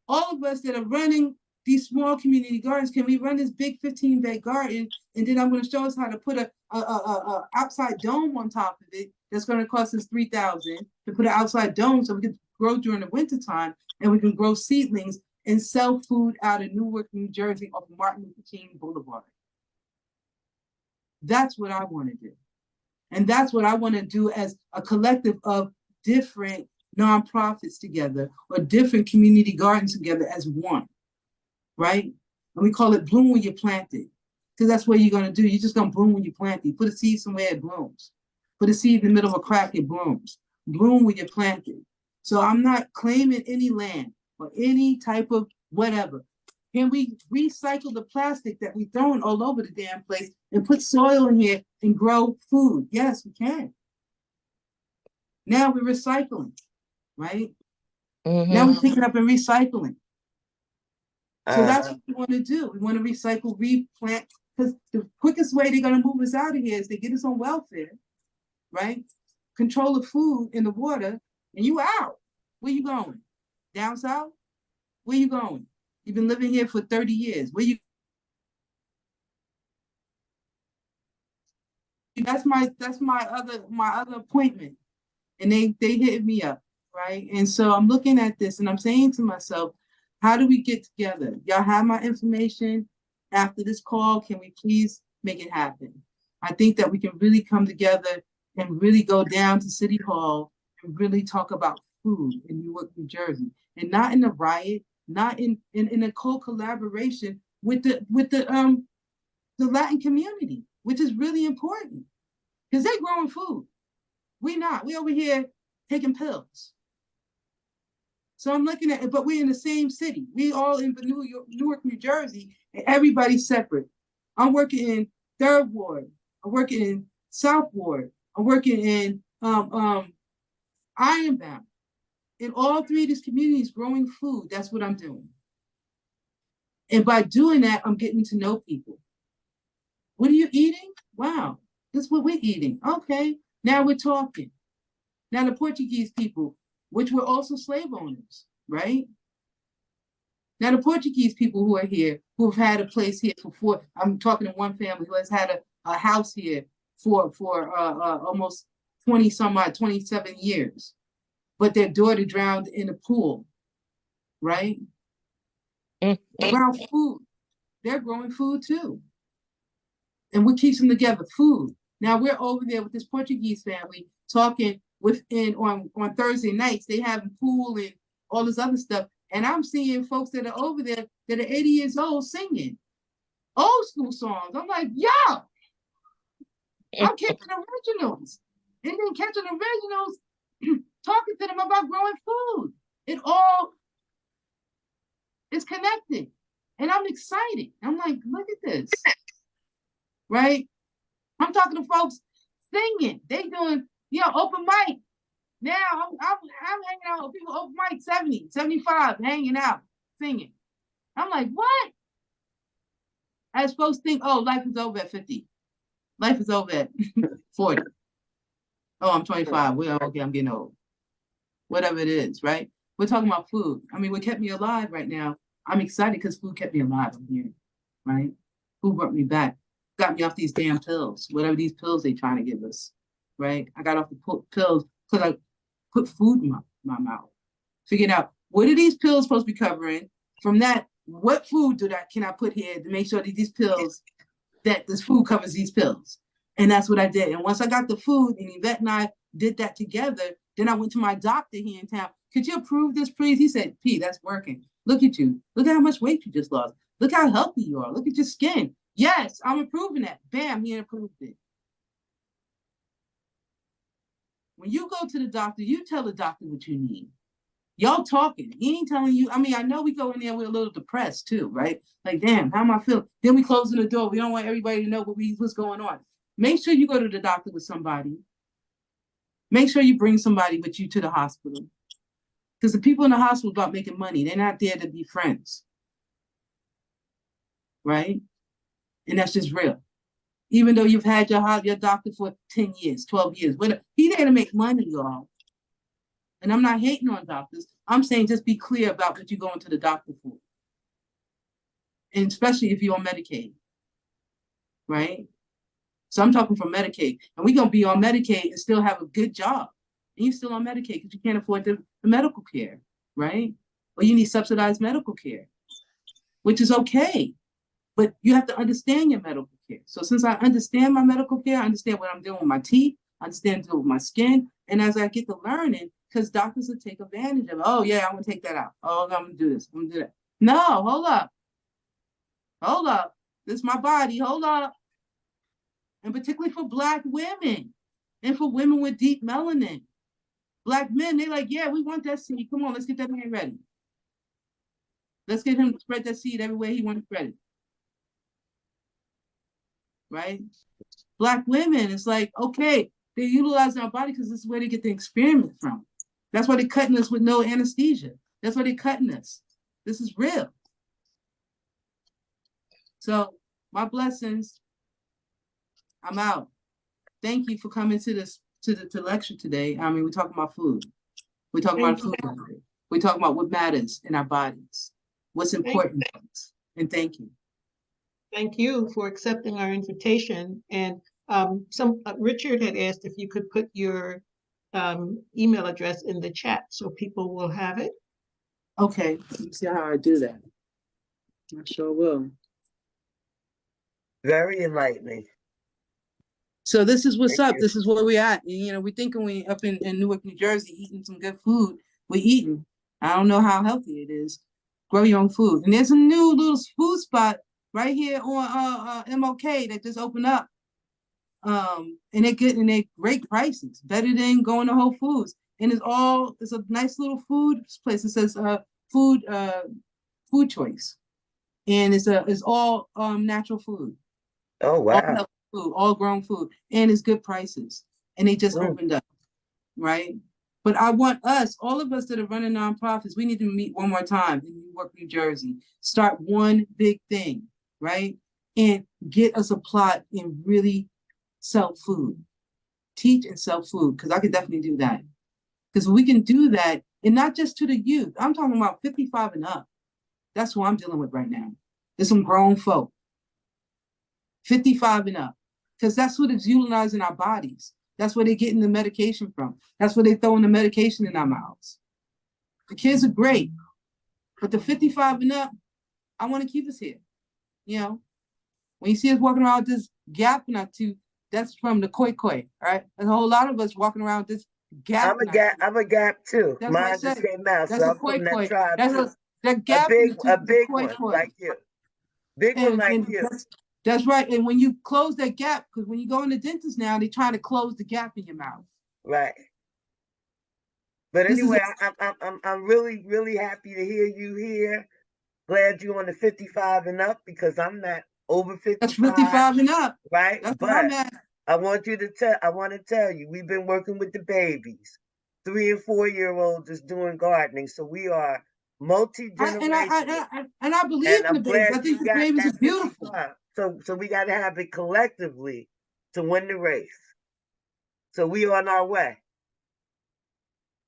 all of us that are running these small community gardens, can we run this big 15-bay garden? And then I'm going to show us how to put a outside dome on top of it. That's going to cost us $3,000 to put an outside dome so we can grow during the winter time, and we can grow seedlings and sell food out of Newark, New Jersey off Martin Luther King Boulevard. That's what I want to do. And that's what I want to do as a collective of different nonprofits together, or different community gardens together as one, right? And we call it bloom when you plant it, because that's what you're going to do. You're just going to bloom when you plant it. You put a seed somewhere, it blooms. Put a seed in the middle of a crack, it blooms. Bloom when you plant it. So I'm not claiming any land or any type of whatever. Can we recycle the plastic that we're throwing all over the damn place and put soil in here and grow food? Yes, we can. Now we're recycling, right? Now we're picking up and recycling. So that's what we want to do. We want to recycle, replant, because the quickest way they're going to move us out of here is they get us on welfare, right? Control the food and the water, and you out. Where you going? Down south? Where you going? You've been living here for 30 years. Where you? That's my other appointment, and they hit me up, right? And so I'm looking at this, and I'm saying to myself, how do we get together? Y'all have my information. After this call, can we please make it happen? I think that we can really come together and really go down to City Hall and really talk about food in Newark, New Jersey, and not in a riot, not in a co-collaboration with the Latin community, which is really important, because they're growing food. We not. We over here taking pills. So I'm looking at it, but we're in the same city. We all in Newark, New Jersey, and everybody's separate. I'm working in 3rd Ward. I'm working in South Ward. I'm working in Ironbound. In all 3 of these communities, growing food. That's what I'm doing. And by doing that, I'm getting to know people. What are you eating? Wow, this is what we're eating. Okay, now we're talking. Now the Portuguese people, which were also slave owners, right? Now the Portuguese people who are here, who have had a place here for I'm talking to one family who has had a house here for almost 20 some odd, 27 years. But their daughter drowned in a pool, right? Around food. They're growing food too. And what keeps them together? Food. Now we're over there with this Portuguese family talking on Thursday nights. They have a pool and all this other stuff. And I'm seeing folks that are over there that are 80 years old singing old school songs. I'm like, yo, I'm catching originals. And then catching originals, talking to them about growing food. It all is connected. And I'm excited. I'm like, look at this. Right? I'm talking to folks singing. They doing, open mic. Now I'm hanging out with people open mic 70, 75, hanging out, singing. I'm like, what? As folks think, oh, life is over at 50. Life is over at 40. Oh, I'm 25. Well, okay, I'm getting old. Whatever it is, right? We're talking about food. I mean, what kept me alive right now, I'm excited because food kept me alive in here, right? Food brought me back, got me off these damn pills, whatever these pills they trying to give us, right? I got off the pills because I put food in my mouth. Figured out, what are these pills supposed to be covering? From that, what food can I put here to make sure that these pills, that this food covers these pills? And that's what I did. And once I got the food, and Yvette and I did that together, then I went to my doctor here in town. Could you approve this, please? He said, P, that's working. Look at you. Look at how much weight you just lost. Look how healthy you are. Look at your skin. Yes, I'm approving that. Bam, he approved it. When you go to the doctor, you tell the doctor what you need. Y'all talking. He ain't telling you. I mean, I know we go in there, we're a little depressed too, right? Like, damn, how am I feeling? Then we closing the door. We don't want everybody to know what's going on. Make sure you go to the doctor with somebody. Make sure you bring somebody with you to the hospital. Because the people in the hospital about making money. They're not there to be friends. Right? And that's just real. Even though you've had your doctor for 10 years, 12 years, but he there to make money, y'all. And I'm not hating on doctors. I'm saying just be clear about what you're going to the doctor for. And especially if you're on Medicaid. Right? So I'm talking from Medicaid. And we're going to be on Medicaid and still have a good job. And you're still on Medicaid because you can't afford the medical care. Right? Or you need subsidized medical care, which is okay. But you have to understand your medical care. So since I understand my medical care, I understand what I'm doing with my teeth, I understand what I'm doing with my skin. And as I get to learning, because doctors will take advantage of it. Oh, yeah, I'm going to take that out. Oh, I'm going to do this. I'm going to do that. No, hold up. Hold up. This is my body. Hold up. And particularly for Black women and for women with deep melanin. Black men, they're like, yeah, we want that seed. Come on, let's get that man ready. Let's get him to spread that seed everywhere he wants to spread it. Right? Black women, it's like, okay, they're utilizing our body because this is where they get the experiment from. That's why they're cutting us with no anesthesia. That's why they're cutting us. This is real. So my blessings. I'm out. Thank you for coming to this to lecture today. I mean, we're talking about food. We're talking about food. We're talking about what matters in our bodies, what's important to us. And thank you. Thank you for accepting our invitation. And Richard had asked if you could put your email address in the chat so people will have it. Okay, let me see how I do that. I sure will. Very enlightening. So this is what's Thank up. you. This is where we at. And, you know, we're thinking we up in Newark, New Jersey, eating some good food. We're eating. I don't know how healthy it is. Grow your own food. And there's a new little food spot right here on MOK that just opened up. And they're good and they're great prices, better than going to Whole Foods. And it's a nice little food place. It says food choice. And it's all natural food. Oh, All wow. healthy food, all grown food, and it's good prices. And they just opened up, right? But I want us, all of us that are running nonprofits, we need to meet one more time in Newark, New Jersey. Start one big thing, right? And get us a plot and really sell food. Teach and sell food, because I could definitely do that. Because we can do that, and not just to the youth. I'm talking about 55 and up. That's who I'm dealing with right now. There's some grown folk. 55 and up. Because that's what is utilizing our bodies. That's where they're getting the medication from. That's where they're throwing the medication in our mouths. The kids are great, but the 55 and up, I want to keep us here. You know, when you see us walking around with this gap in our tooth, that's from the koi, all right? There's a whole lot of us walking around with this gap. I'm a gap too. That's Mine just came out, so I'm from that tribe. That's that gap a big one like you. Big one like you. That's right. And when you close that gap, because when you go in the dentist now, they're trying to close the gap in your mouth. Right. But anyway, I'm really, really happy to hear you here. Glad you're on the 55 and up, because I'm not over 55. That's 55 and up. Right. That's but where I'm at. I want to tell you, we've been working with the babies. 3 and 4 year olds is doing gardening. So we are multi-generational. And I believe in the babies. I think the babies are beautiful. So we got to have it collectively to win the race. So we on our way.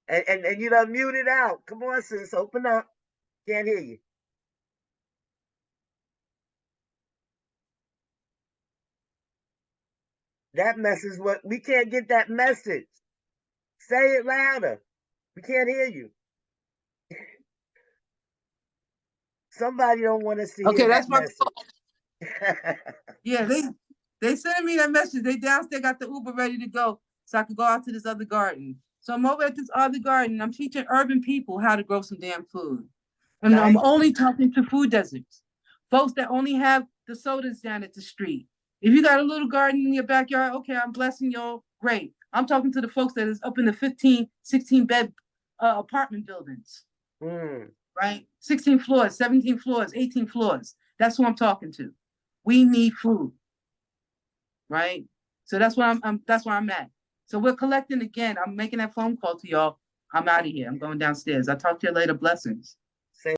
And you done muted out. Come on, sis, open up. Can't hear you. That message, what we can't get that message. Say it louder. We can't hear you. Somebody don't want us to hear that message. Yeah, they sent me that message. They downstairs got the Uber ready to go, so I could go out to this other garden. So I'm over at this other garden. I'm teaching urban people how to grow some damn food. And nice. I'm only talking to food deserts, folks that only have the sodas down at the street. If you got a little garden in your backyard, okay, I'm blessing y'all. Great. I'm talking to the folks that is up in the 15, 16 bed apartment buildings. Right? 16 floors, 17 floors, 18 floors. That's who I'm talking to. We need food. Right? So that's where I'm at. So we're collecting again. I'm making that phone call to y'all. I'm out of here. I'm going downstairs. I'll talk to you later. Blessings.